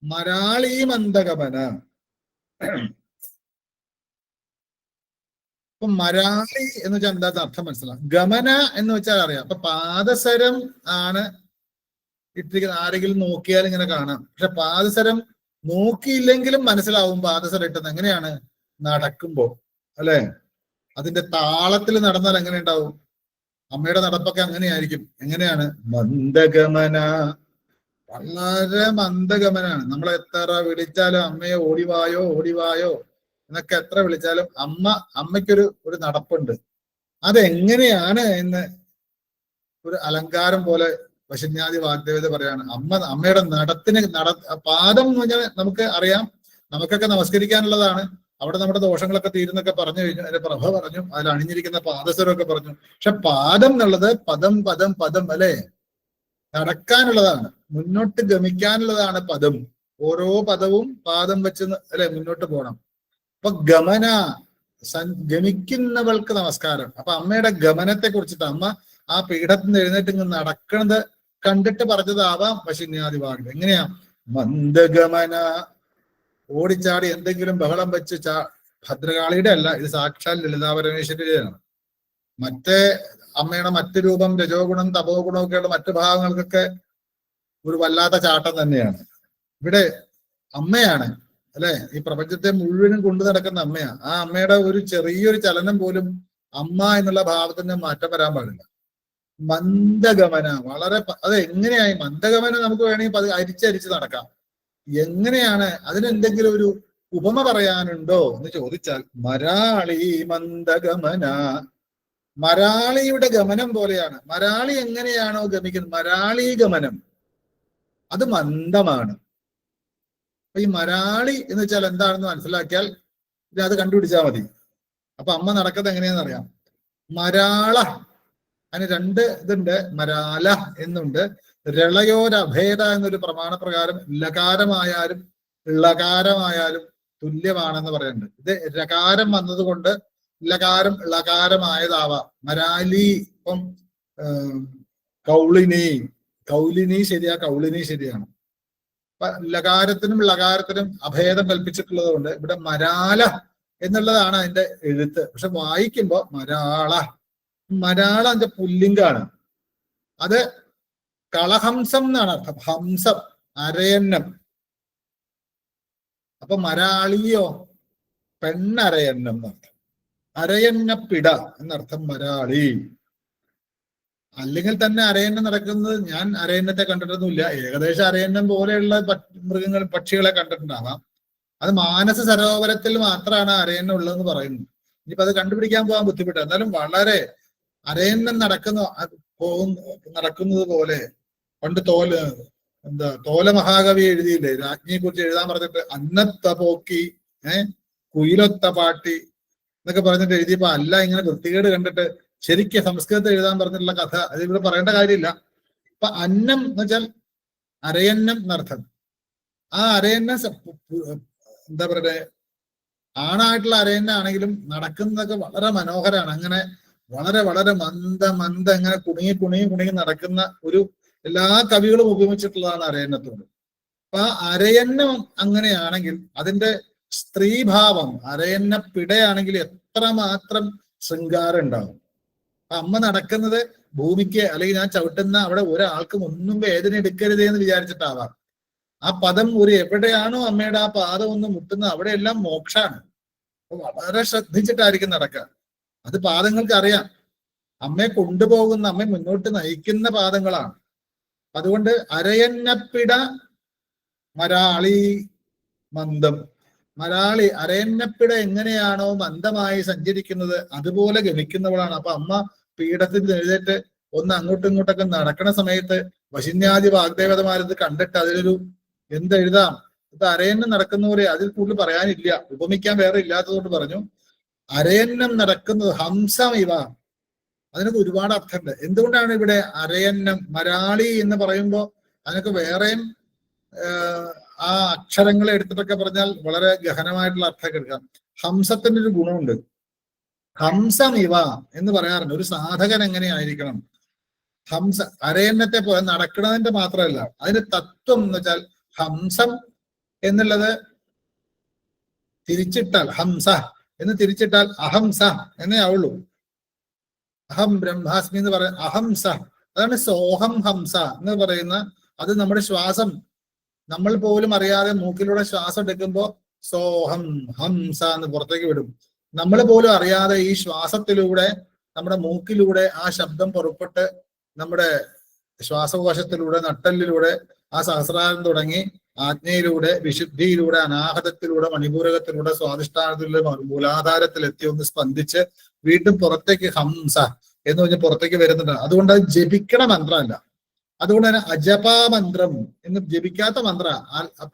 മരാളി മന്ദഗമന. അപ്പൊ മരാളി എന്ന് വെച്ചാൽ എന്താ അർത്ഥം മനസ്സിലാവും. ഗമന എന്ന് വെച്ചാൽ അറിയാം. അപ്പൊ പാദസരം ആണ് ഇട്ടിരിക്കുന്ന. ആരെങ്കിലും നോക്കിയാൽ ഇങ്ങനെ കാണാം. പക്ഷെ പാദസരം നോക്കിയില്ലെങ്കിലും മനസ്സിലാവും പാദസരം ഇട്ടെന്ന്. എങ്ങനെയാണ്? നടക്കുമ്പോ അല്ലെ? അതിന്റെ താളത്തിൽ നടന്നാൽ എങ്ങനെ ഉണ്ടാവും? അമ്മയുടെ നടപ്പൊക്കെ അങ്ങനെയായിരിക്കും. എങ്ങനെയാണ്? മന്ദഗമന, വളരെ മന്ദഗമനാണ്. നമ്മൾ എത്ര വിളിച്ചാലും അമ്മയെ ഓടിവായോ ഓടിവായോ എന്നൊക്കെ എത്ര വിളിച്ചാലും അമ്മയ്ക്കൊരു നടപ്പുണ്ട്. അതെങ്ങനെയാണ് എന്ന് ഒരു അലങ്കാരം പോലെ വശന്യാദി വാഗ്ദേവത പറയാണ്. അമ്മയുടെ പാദം എന്ന് പറഞ്ഞാൽ നമുക്ക് അറിയാം, നമുക്കൊക്കെ നമസ്കരിക്കാനുള്ളതാണ്. അവിടെ നമ്മുടെ ദോഷങ്ങളൊക്കെ തീരുന്നൊക്കെ പറഞ്ഞു കഴിഞ്ഞു. അതിന്റെ പ്രഭ പറഞ്ഞു, അതിൽ അണിഞ്ഞിരിക്കുന്ന പാദസരമൊക്കെ പറഞ്ഞു. പക്ഷെ പാദം എന്നുള്ളത് പദം പദം പദം അല്ലെ? നടക്കാനുള്ളതാണ്, മുന്നോട്ട് ഗമിക്കാനുള്ളതാണ് പദം. ഓരോ പദവും പാദം വെച്ച് അല്ലെ മുന്നോട്ട് പോകണം. അപ്പൊ ഗമന, ഗമിക്കുന്നവൾക്ക് നമസ്കാരം. അപ്പൊ അമ്മയുടെ ഗമനത്തെ കുറിച്ചിട്ട് അമ്മ ആ പീഠത്തിൽ നിന്ന് എഴുന്നേറ്റ് ഇങ്ങ് നടക്കുന്നത് കണ്ടിട്ട് പറഞ്ഞതാവാം വശന്യാദി വാഗ്ദം. എങ്ങനെയാ? മന്ദഗമന. ഓടിച്ചാടി എന്തെങ്കിലും ബഹളം വെച്ച് ഭദ്രകാളിയുടെ അല്ല, ഇത് സാക്ഷാൽ ലളിതാപരമേശ്വരിയുടെയാണ്. മറ്റേ അമ്മയുടെ മറ്റു രൂപം, രജോ ഗുണം തപോ ഗുണമൊക്കെയുള്ള മറ്റു ഭാഗങ്ങൾക്കൊക്കെ ഒരു വല്ലാത്ത ചാട്ടം തന്നെയാണ്. ഇവിടെ അമ്മയാണ് അല്ലെ? ഈ പ്രപഞ്ചത്തെ മുഴുവനും കൊണ്ടു നടക്കുന്ന അമ്മയാ. ആ അമ്മയുടെ ഒരു ചെറിയൊരു ചലനം പോലും അമ്മ എന്നുള്ള ഭാവത്തിന് മാറ്റം വരാൻ പാടില്ല. മന്ദഗമന, വളരെ അത് എങ്ങനെയായി മന്ദഗമന നമുക്ക് വേണമെങ്കിൽ അത് അരിച്ചരിച്ച് നടക്കാം. എങ്ങനെയാണ് അതിനെന്തെങ്കിലും ഒരു ഉപമ പറയാനുണ്ടോ എന്ന് ചോദിച്ചാൽ, മരാളി മന്ദഗമന, മരാളിയുടെ ഗമനം പോലെയാണ്. മരാളി എങ്ങനെയാണോ ഗമിക്കുന്നത്, മരാളി ഗമനം അത് മന്ദമാണ്. അപ്പൊ ഈ മരാളി എന്ന് വെച്ചാൽ എന്താണെന്ന് മനസ്സിലാക്കിയാൽ അത് കണ്ടുപിടിച്ചാൽ മതി. അപ്പൊ അമ്മ നടക്കുന്നത് എങ്ങനെയാന്ന് അറിയാം. മരാള, അതിന് രണ്ട് ഇതുണ്ട്, മരാല എന്നുണ്ട്. രളയോരഭേദ എന്നൊരു പ്രമാണപ്രകാരം ലകാരമായാലും ളകാരമായാലും തുല്യമാണെന്ന് പറയുന്നുണ്ട്. ഇത് രകാരം വന്നതുകൊണ്ട് ലകാരം ളകാരമായതാവാം. മരാലി, ഇപ്പം കൗളിനി, കൗലിനി ശരിയാ, കൗളിനി ശരിയാണ്. അപ്പൊ ലകാരത്തിനും ലകാരത്തിനും അഭേദം കൽപ്പിച്ചിട്ടുള്ളത് കൊണ്ട് ഇവിടെ മരാല എന്നുള്ളതാണ് അതിന്റെ എഴുത്ത്. പക്ഷെ വായിക്കുമ്പോ മരാള, മരാള അതിന്റെ പുല്ലിംഗാണ്. അത് കളഹംസം എന്നാണ് അർത്ഥം. ഹംസം, അരയന്നം. അപ്പൊ മരാളിയോ പെണ്ണരയന്നം എന്നർത്ഥം. അരയന്നപ്പിട എന്നർത്ഥം മരാളി. അല്ലെങ്കിൽ തന്നെ അരയന്നം നടക്കുന്നത്, ഞാൻ അരയന്നത്തെ കണ്ടിട്ടൊന്നുമില്ല, ഏകദേശം അരയന്നം പോലെയുള്ള മൃഗങ്ങൾ പക്ഷികളെ കണ്ടിട്ടുണ്ടാകാം. അത് മാനസ സരോവരത്തിൽ മാത്രമാണ് അരയന്നം ഉള്ളതെന്ന് പറയുന്നു. ഇനിയിപ്പോ അത് കണ്ടുപിടിക്കാൻ പോകാൻ ബുദ്ധിമുട്ട്. എന്നാലും വളരെ അരയന്നം നടക്കുന്നത് പോലെ പണ്ട് തോല മഹാകവി എഴുതിയില്ലേ, രാജ്ഞിയെ കുറിച്ച് എഴുതാൻ പറഞ്ഞിട്ട് അന്നത്ത പോക്കി കുയിലൊത്ത പാട്ടി എന്നൊക്കെ പറഞ്ഞിട്ട് എഴുതിയപ്പോ അല്ല ഇങ്ങനെ വൃത്തികേട് കണ്ടിട്ട് ശരിക്കും സംസ്കൃതത്തിൽ എഴുതാൻ പറഞ്ഞിട്ടുള്ള കഥ അത് ഇവിടെ പറയേണ്ട കാര്യമില്ല. ഇപ്പൊ അന്നം എന്ന് വെച്ചാൽ അരയന്നം എന്നർത്ഥം. ആ അരയന്നം എന്താ പറയുക, ആണായിട്ടുള്ള അരയന്നാണെങ്കിലും നടക്കുന്നതൊക്കെ വളരെ മനോഹരമാണ്. അങ്ങനെ വളരെ വളരെ മന്ദ ഇങ്ങനെ കുണുങ്ങി നടക്കുന്ന ഒരു, എല്ലാ കവികളും ഉപയോഗിച്ചിട്ടുള്ളതാണ് അരയന്നത്തോട്. അപ്പൊ ആ അരയന്നം അങ്ങനെയാണെങ്കിൽ അതിന്റെ സ്ത്രീഭാവം അരയന്ന പിടയാണെങ്കിൽ എത്രമാത്രം ശൃംഗാരം ഉണ്ടാവും. അമ്മ നടക്കുന്നത് ഭൂമിക്ക്, അല്ലെങ്കിൽ ഞാൻ ചവിട്ടുന്ന അവിടെ ഒരാൾക്കും ഒന്നും വേദന എടുക്കരുതേ എന്ന് വിചാരിച്ചിട്ടാവാം. ആ പദം എവിടെയാണോ അമ്മയുടെ ആ പാദം ഒന്ന് മുട്ടുന്നത് അവിടെയെല്ലാം മോക്ഷാണ്. വളരെ ശ്രദ്ധിച്ചിട്ടായിരിക്കും നടക്കുക. അത് പാദങ്ങൾക്ക് അറിയാം. അമ്മയെ കൊണ്ടുപോകുന്ന, അമ്മയെ മുന്നോട്ട് നയിക്കുന്ന പാദങ്ങളാണ്. അതുകൊണ്ട് അരയന്നപ്പിട മരാളി മന്ദം. മരാളി അരയന്നപ്പിട എങ്ങനെയാണോ മന്ദമായി സഞ്ചരിക്കുന്നത് അതുപോലെ ഗമിക്കുന്നവളാണ്. അപ്പൊ അമ്മ പീഠത്തിൽ എഴുന്നേറ്റ് ഒന്ന് അങ്ങോട്ടും ഇങ്ങോട്ടൊക്കെ നടക്കണ സമയത്ത് വശിന്യാദി വാഗ്ദേവതമാരത് കണ്ടിട്ട് അതിലൊരു എന്തെഴുതാം, ഇത് അരയന്നം നടക്കുന്ന പോലെ, അതിൽ കൂടുതൽ പറയാനില്ല, ഉപമിക്കാൻ വേറെ ഇല്ലാത്തതുകൊണ്ട് പറഞ്ഞു. അരയന്നം നടക്കുന്നത് ഹംസം ഇവ, അതിനൊക്കെ ഒരുപാട് അർത്ഥമുണ്ട്. എന്തുകൊണ്ടാണ് ഇവിടെ അരയന്നം മരാളി എന്ന് പറയുമ്പോൾ അതിനൊക്കെ വേറെയും ആ അക്ഷരങ്ങളെ എടുത്തിട്ടൊക്കെ പറഞ്ഞാൽ വളരെ ഗഹനമായിട്ടുള്ള അർത്ഥമൊക്കെ എടുക്കാം. ഹംസത്തിന്റെ ഒരു ഗുണമുണ്ട്. ഹംസം ഇവ എന്ന് പറയാറുണ്ട്. ഒരു സാധകൻ എങ്ങനെയായിരിക്കണം? അരയന്നത്തെ പോലെ നടക്കുന്നതിന്റെ മാത്രമല്ല, അതിന്റെ തത്വം എന്ന് വെച്ചാൽ ഹംസം എന്നുള്ളത് തിരിച്ചിട്ടാൽ ഹംസ എന്ന് തിരിച്ചിട്ടാൽ അഹംസ എന്നേ ആവുള്ളൂ. അഹം ബ്രഹ്മാസ്മി എന്ന് പറയുന്ന അഹംസ, അതാണ് സോഹം ഹംസ എന്ന് പറയുന്ന. അത് നമ്മുടെ ശ്വാസം, നമ്മൾ പോലും അറിയാതെ മൂക്കിലൂടെ ശ്വാസം എടുക്കുമ്പോൾ സോഹം ഹംസ എന്ന് പുറത്തേക്ക് വിടും. നമ്മൾ പോലും അറിയാതെ ഈ ശ്വാസത്തിലൂടെ നമ്മുടെ മൂക്കിലൂടെ ആ ശബ്ദം പുറപ്പെട്ട് നമ്മുടെ ശ്വാസകോശത്തിലൂടെ നട്ടെല്ലിലൂടെ ആ സഹസ്രാരം തുടങ്ങി ആജ്ഞയിലൂടെ വിശുദ്ധിയിലൂടെ അനാഹതത്തിലൂടെ മണിപൂരകത്തിലൂടെ സ്വാധിഷ്ഠാനത്തിലൂടെ മൂലാധാരത്തിലെത്തി ഒന്ന് സ്പന്ദിച്ച് വീണ്ടും പുറത്തേക്ക് ഹംസ എന്ന് പറഞ്ഞ് പുറത്തേക്ക് വരുന്നുണ്ട്. അതുകൊണ്ട് അത് ജപിക്കണ മന്ത്രമല്ല. അതുകൊണ്ട് തന്നെ അജപാ മന്ത്രം എന്ന് ജപിക്കാത്ത മന്ത്ര.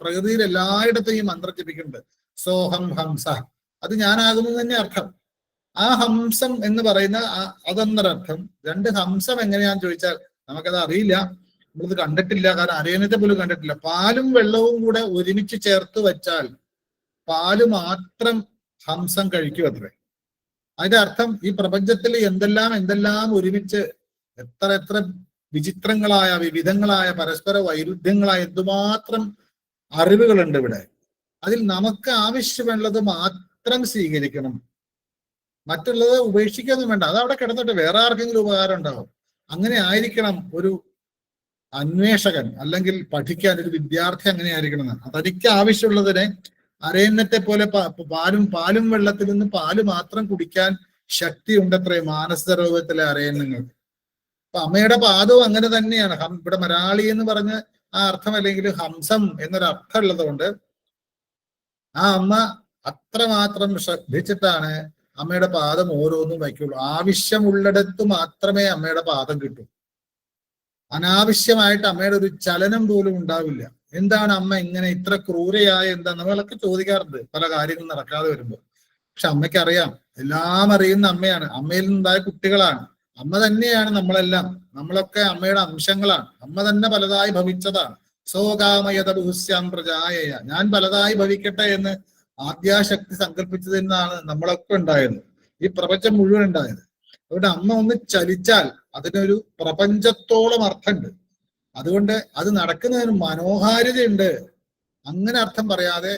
പ്രകൃതിയിൽ എല്ലായിടത്തും ഈ മന്ത്രം ജപിക്കുന്നുണ്ട്. സോഹം ഹംസ, അത് ഞാനാകുന്നു തന്നെ അർത്ഥം. ആ ഹംസം എന്ന് പറയുന്ന അതൊന്നൊരർത്ഥം. രണ്ട് ഹംസം എങ്ങനെയാന്ന് ചോദിച്ചാൽ നമുക്കത് അറിയില്ല, നമ്മളിത് കണ്ടിട്ടില്ല. കാരണം അരയന്നത്തെ പോലും കണ്ടിട്ടില്ല. പാലും വെള്ളവും കൂടെ ഒരുമിച്ച് ചേർത്ത് വെച്ചാൽ പാല് മാത്രം ഹംസം കഴിക്കും അത്രേ. അതിന്റെ അർത്ഥം ഈ പ്രപഞ്ചത്തിൽ എന്തെല്ലാം ഒരുമിച്ച് എത്ര വിചിത്രങ്ങളായ വിവിധങ്ങളായ പരസ്പര വൈരുദ്ധ്യങ്ങളായ എന്തുമാത്രം അറിവുകളുണ്ട് ഇവിടെ. അതിൽ നമുക്ക് ആവശ്യമുള്ളത് മാത്രം സ്വീകരിക്കണം, മറ്റുള്ളത് ഉപേക്ഷിക്കൊന്നും വേണ്ട. അത് അവിടെ കിടന്നിട്ട് വേറെ ആർക്കെങ്കിലും ഉപകാരം ഉണ്ടാവും. അങ്ങനെ ആയിരിക്കണം ഒരു അന്വേഷകൻ, അല്ലെങ്കിൽ പഠിക്കാൻ ഒരു വിദ്യാർത്ഥി അങ്ങനെ ആയിരിക്കണം. തനിക്ക് ആവശ്യമുള്ളതിനെ അരയന്നത്തെ പോലെ പാലും വെള്ളത്തിൽ നിന്ന് പാല് മാത്രം കുടിക്കാൻ ശക്തി ഉണ്ടത്രേ മാനസ സരോവരത്തിലെ അരയന്നങ്ങൾ. അപ്പൊ അമ്മയുടെ പാദവും അങ്ങനെ തന്നെയാണ്. ഇവിടെ മരാളി എന്ന് പറഞ്ഞ ആ അർത്ഥം അല്ലെങ്കിൽ ഹംസം എന്നൊരു അർത്ഥം ഉള്ളത് കൊണ്ട് ആ അമ്മ അത്രമാത്രം ശ്രദ്ധിച്ചിട്ടാണ് അമ്മയുടെ പാദം ഓരോന്നും വയ്ക്കുള്ളൂ. ആവശ്യമുള്ളിടത്ത് മാത്രമേ അമ്മയുടെ പാദം കിട്ടൂ. അനാവശ്യമായിട്ട് അമ്മയുടെ ഒരു ചലനം പോലും ഉണ്ടാവില്ല. എന്താണ് അമ്മ ഇങ്ങനെ ഇത്ര ക്രൂരയായ എന്താ നമ്മളൊക്കെ ചോദിക്കാറുണ്ട് പല കാര്യങ്ങൾ നടക്കാതെ വരുമ്പോൾ. പക്ഷെ അമ്മയ്ക്ക് അറിയാം, എല്ലാം അറിയുന്ന അമ്മയാണ്. അമ്മയിൽ നിന്നുണ്ടായ കുട്ടികളാണ്. അമ്മ തന്നെയാണ് നമ്മളെല്ലാം. നമ്മളൊക്കെ അമ്മയുടെ അംശങ്ങളാണ്. അമ്മ തന്നെ പലതായി ഭവിച്ചതാണ്. സോകാമയത ബഹുസ്യാം പ്രജായ, ഞാൻ പലതായി ഭവിക്കട്ടെ എന്ന് ആദ്യാശക്തി സങ്കല്പിച്ചതിൽ നിന്നാണ് നമ്മളൊക്കെ ഉണ്ടായത്, ഈ പ്രപഞ്ചം മുഴുവൻ ഉണ്ടായത്. അതുകൊണ്ട് അമ്മ ഒന്ന് ചലിച്ചാൽ അതിനൊരു പ്രപഞ്ചത്തോളം അർത്ഥമുണ്ട്. അതുകൊണ്ട് അത് നടക്കുന്നതിന് മനോഹാരിതയുണ്ട്. അങ്ങനെ അർത്ഥം പറയാതെ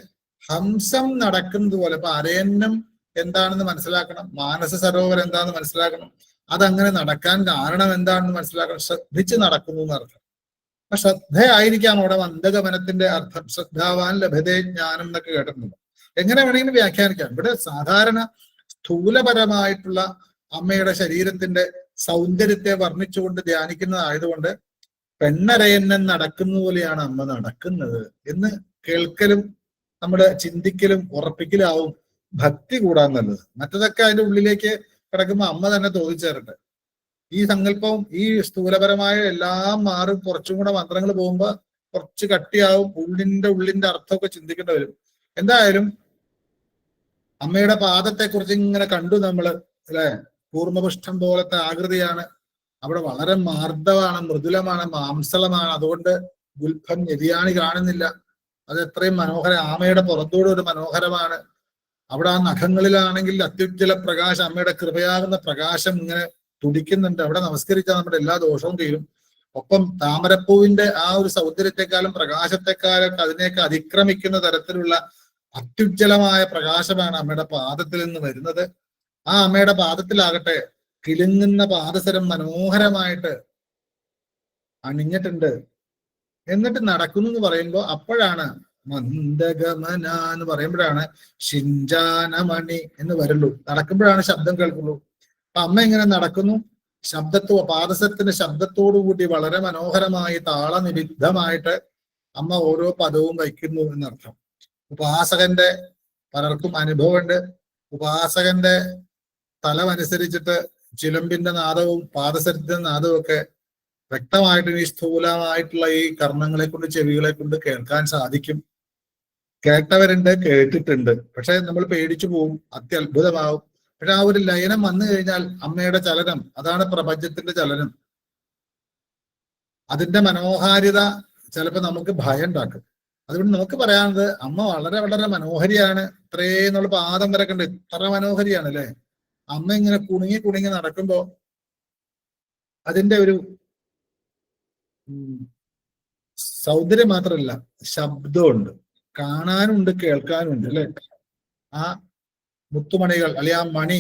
ഹംസം നടക്കുന്നത് പോലെ, ഇപ്പൊ അരയന്നം എന്താണെന്ന് മനസ്സിലാക്കണം, മാനസ സരോവരം എന്താണെന്ന് മനസ്സിലാക്കണം, അതങ്ങനെ നടക്കാൻ കാരണം എന്താണെന്ന് മനസ്സിലാക്കണം. ശ്രദ്ധിച്ച് നടക്കുന്നു എന്നർത്ഥം. അപ്പൊ ശ്രദ്ധയായിരിക്കാം അവിടെ മന്ദഗമനത്തിന്റെ അർത്ഥം. ശ്രദ്ധാവാൻ ലഭതേ ജ്ഞാനം എന്നൊക്കെ കേട്ടിട്ടുണ്ട്. എങ്ങനെ വേണമെങ്കിലും വ്യാഖ്യാനിക്കാം. ഇവിടെ സാധാരണ സ്ഥൂലപരമായിട്ടുള്ള അമ്മയുടെ ശരീരത്തിന്റെ സൗന്ദര്യത്തെ വർണ്ണിച്ചുകൊണ്ട് ധ്യാനിക്കുന്നതായതുകൊണ്ട് പെണ്ണരയന്നൻ നടക്കുന്ന പോലെയാണ് അമ്മ നടക്കുന്നത് എന്ന് കേൾക്കലും നമ്മുടെ ചിന്തിക്കലും ഉറപ്പിക്കലാവും ഭക്തി കൂടാൻ നല്ലത്. മറ്റതൊക്കെ അതിന്റെ ഉള്ളിലേക്ക് കിടക്കുമ്പോൾ അമ്മ തന്നെ തോന്നിച്ചേരട്ടെ. ഈ സങ്കല്പവും ഈ സ്ഥൂലപരമായ എല്ലാം മാറും. കുറച്ചും കൂടെ മന്ത്രങ്ങൾ പോകുമ്പോ കുറച്ച് കട്ടിയാവും. ഉള്ളിന്റെ അർത്ഥമൊക്കെ ചിന്തിക്കേണ്ടി വരും. എന്തായാലും അമ്മയുടെ പാദത്തെ കുറിച്ച് ഇങ്ങനെ കണ്ടു നമ്മള്, അല്ലെ? കൂർമ്മപുഷ്ടം പോലത്തെ ആകൃതിയാണ്. അവിടെ വളരെ മാർദ്ദവാണ്, മൃദുലമാണ്, മാംസളമാണ്. അതുകൊണ്ട് ഗുൽഫം വ്യതിയാണി കാണുന്നില്ല. അത് എത്രയും മനോഹര. ആമയുടെ പുറത്തൂടെ ഒരു മനോഹരമാണ്. അവിടെ ആ നഖങ്ങളിലാണെങ്കിൽ അത്യുജ്വല പ്രകാശം, അമ്മയുടെ കൃപയാകുന്ന പ്രകാശം ഇങ്ങനെ തുടിക്കുന്നുണ്ട്. അവിടെ നമസ്കരിച്ചാൽ നമ്മുടെ എല്ലാ ദോഷവും തീരും. ഒപ്പം താമരപ്പൂവിന്റെ ആ ഒരു സൗന്ദര്യത്തെക്കാളും പ്രകാശത്തെക്കാളും അതിനെയൊക്കെ അതിക്രമിക്കുന്ന തരത്തിലുള്ള അത്യുജ്വലമായ പ്രകാശമാണ് അമ്മയുടെ പാദത്തിൽ നിന്ന് വരുന്നത്. ആ അമ്മയുടെ പാദത്തിലാകട്ടെ കിലുങ്ങുന്ന പാദസരം മനോഹരമായിട്ട് അണിഞ്ഞിട്ടുണ്ട്. എന്നിട്ട് നടക്കുന്നു എന്ന് പറയുമ്പോൾ അപ്പോഴാണ് മന്ദഗമന എന്ന് പറയുമ്പോഴാണ് ശിഞ്ചാനമണി എന്ന് വരുള്ളൂ. നടക്കുമ്പോഴാണ് ശബ്ദം കേൾക്കുള്ളൂ. അപ്പൊ അമ്മ ഇങ്ങനെ നടക്കുന്നു. പാദസരത്തിന്റെ ശബ്ദത്തോടു കൂടി വളരെ മനോഹരമായി താളനിബിദ്ധമായിട്ട് അമ്മ ഓരോ പദവും വയ്ക്കുന്നു എന്നർത്ഥം. ഉപാസകന്റെ പലർക്കും അനുഭവമുണ്ട്. ഉപാസകന്റെ തലമനുസരിച്ചിട്ട് ചിലമ്പിന്റെ നാദവും പാദസരത്തിന്റെ നാദവും ഒക്കെ വ്യക്തമായിട്ട് ഈ സ്ഥൂലമായിട്ടുള്ള ഈ കർണങ്ങളെ കൊണ്ട്, ചെവികളെ കൊണ്ട് കേൾക്കാൻ സാധിക്കും. കേട്ടവരുണ്ട്, കേട്ടിട്ടുണ്ട്. പക്ഷെ നമ്മൾ പേടിച്ചു പോവും, അത്യത്ഭുതമാവും. പക്ഷെ ആ ഒരു ലയനം വന്നു കഴിഞ്ഞാൽ അമ്മയുടെ ചലനം, അതാണ് പ്രപഞ്ചത്തിന്റെ ചലനം. അതിന്റെ മനോഹാരിത ചിലപ്പോൾ നമുക്ക് ഭയം ഉണ്ടാക്കും. അതുകൊണ്ട് നമുക്ക് പറയാനുള്ളത് അമ്മ വളരെ വളരെ മനോഹരിയാണ്. ഇത്രയും നമ്മൾ പാദം വരെ കണ്ട് ഇത്ര മനോഹരിയാണ് അല്ലെ. അമ്മ ഇങ്ങനെ കുണുങ്ങി കുണുങ്ങി നടക്കുമ്പോ അതിന്റെ ഒരു സൗന്ദര്യം മാത്രമല്ല, ശബ്ദമുണ്ട്, കാണാനുണ്ട്, കേൾക്കാനുണ്ട് അല്ലെ. ആ മുത്തുമണികൾ അല്ലെ, ആ മണി,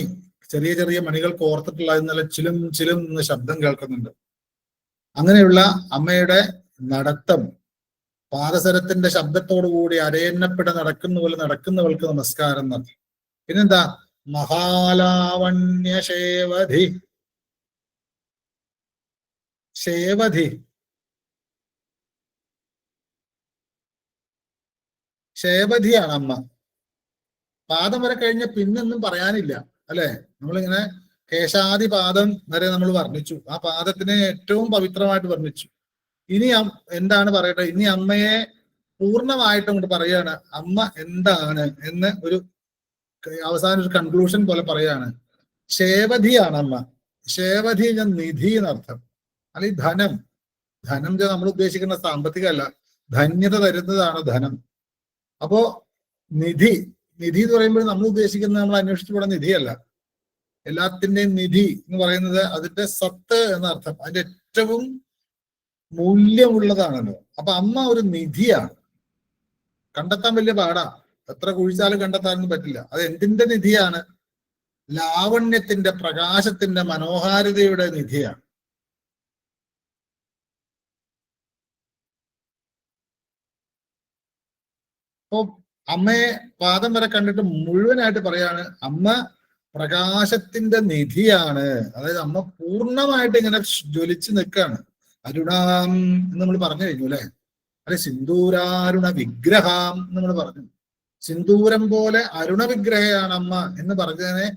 ചെറിയ ചെറിയ മണികൾ കോർത്തിട്ടുള്ള നല്ല ചിലും ചിലും എന്ന ശബ്ദം കേൾക്കുന്നുണ്ട്. അങ്ങനെയുള്ള അമ്മയുടെ നടത്തം പാദസരത്തിന്റെ ശബ്ദത്തോടു കൂടി അരയന്നപ്പെട നടക്കുന്ന പോലെ നടക്കുന്നവൾക്ക് നമസ്കാരം നടത്തി. പിന്നെന്താ? മഹാലാവണ്യ ശേവധി. ശേവധി ശേവധിയാണ് അമ്മ. പാദം വരെ കഴിഞ്ഞ പിന്നൊന്നും പറയാനില്ല അല്ലെ. നമ്മളിങ്ങനെ കേശാദി പാദം വരെ നമ്മൾ വർണ്ണിച്ചു. ആ പാദത്തിനെ ഏറ്റവും പവിത്രമായിട്ട് വർണ്ണിച്ചു. ഇനി എന്താണ് പറയട്ടെ? ഇനി അമ്മയെ പൂർണ്ണമായിട്ട് അങ്ങോട്ട് പറയാണ്. അമ്മ എന്താണ് എന്ന് ഒരു അവസാനം ഒരു കൺക്ലൂഷൻ പോലെ പറയാണ്. ശേവധിയാണ് അമ്മ. ശേവധി ഞാൻ നിധി എന്നർത്ഥം. അല്ലെങ്കിൽ ധനം. ധനം നമ്മൾ ഉദ്ദേശിക്കുന്ന സാമ്പത്തികമല്ല, ധന്യത തരുന്നതാണ് ധനം. അപ്പോ നിധി, നിധി എന്ന് പറയുമ്പോൾ നമ്മൾ ഉദ്ദേശിക്കുന്നത് നമ്മൾ അന്വേഷിച്ചു പോണ നിധിയല്ല. എല്ലാത്തിന്റെയും നിധി എന്ന് പറയുന്നത് അതിന്റെ സത്ത് എന്നർത്ഥം. അതിന്റെ ഏറ്റവും മൂല്യമുള്ളതാണല്ലോ. അപ്പൊ അമ്മ ഒരു നിധിയാണ്. കണ്ടെത്താൻ വലിയ പാടാ. എത്ര കുഴിച്ചാലും കണ്ടെത്താനൊന്നും പറ്റില്ല. അത് എന്തിന്റെ നിധിയാണ്? ലാവണ്യത്തിന്റെ, പ്രകാശത്തിന്റെ, മനോഹാരിതയുടെ നിധിയാണ്. അപ്പൊ അമ്മയെ പാദം വരെ കണ്ടിട്ട് മുഴുവനായിട്ട് പറയാണ് അമ്മ പ്രകാശത്തിന്റെ നിധിയാണ്. അതായത് അമ്മ പൂർണ്ണമായിട്ട് ഇങ്ങനെ ജ്വലിച്ച് നിൽക്കുകയാണ്. അരുണാം എന്ന് നമ്മൾ പറഞ്ഞു കഴിഞ്ഞു അല്ലെ. അല്ലെ സിന്ദൂരാരുണ വിഗ്രഹാം നമ്മൾ പറഞ്ഞു. സിന്ദൂരം പോലെ അരുണ വിഗ്രഹയാണ് അമ്മ എന്ന് പറഞ്ഞതിനെ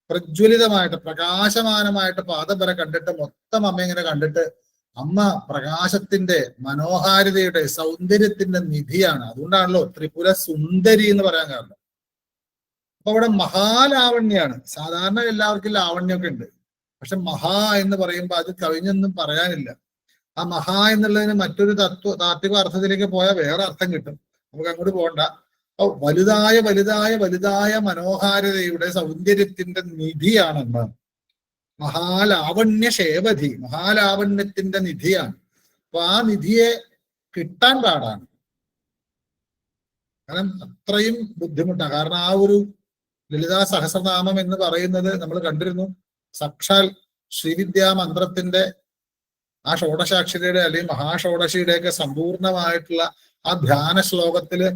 പ്രജ്വലിതമായിട്ട് പ്രകാശമാനമായിട്ട് പാദം വരെ കണ്ടിട്ട് മൊത്തം അമ്മ ഇങ്ങനെ കണ്ടിട്ട് അമ്മ പ്രകാശത്തിന്റെ മനോഹാരിതയുടെ സൗന്ദര്യത്തിന്റെ നിധിയാണ്. അതുകൊണ്ടാണല്ലോ ത്രിപുര സുന്ദരി എന്ന് പറയാൻ കാരണം. അപ്പൊ അവിടെ മഹാലാവണ്യാണ്. സാധാരണ എല്ലാവർക്കും ലാവണ്യമൊക്കെ ഉണ്ട്, പക്ഷെ മഹാ എന്ന് പറയുമ്പോൾ അത് കവിഞ്ഞൊന്നും പറയാനില്ല. ആ മഹാ എന്നുള്ളതിന് മറ്റൊരു താത്വിക അർത്ഥത്തിലേക്ക് പോയാൽ വേറെ അർത്ഥം കിട്ടും. നമുക്ക് അങ്ങോട്ട് പോകണ്ട. വലുതായ വലുതായ വലുതായ മനോഹാരിതയുടെ സൗന്ദര്യത്തിന്റെ നിധിയാണ് അമ്മ. മഹാലാവണ്യ ശേവധി, മഹാലാവണ്യത്തിന്റെ നിധിയാണ്. അപ്പൊ ആ നിധിയെ കിട്ടാൻ പാടാണ്. കാരണം അത്രയും ബുദ്ധിമുട്ടാണ്. കാരണം ആ ഒരു ലളിതാ സഹസ്രനാമം എന്ന് പറയുന്നത് നമ്മൾ കണ്ടിരുന്നു, സാക്ഷാൽ ശ്രീവിദ്യാ മന്ത്രത്തിന്റെ ആ ഷോഡശാക്ഷരിയുടെ അല്ലെങ്കിൽ മഹാഷോഡശിയുടെയൊക്കെ സമ്പൂർണമായിട്ടുള്ള ആ ധ്യാന ശ്ലോകത്തില്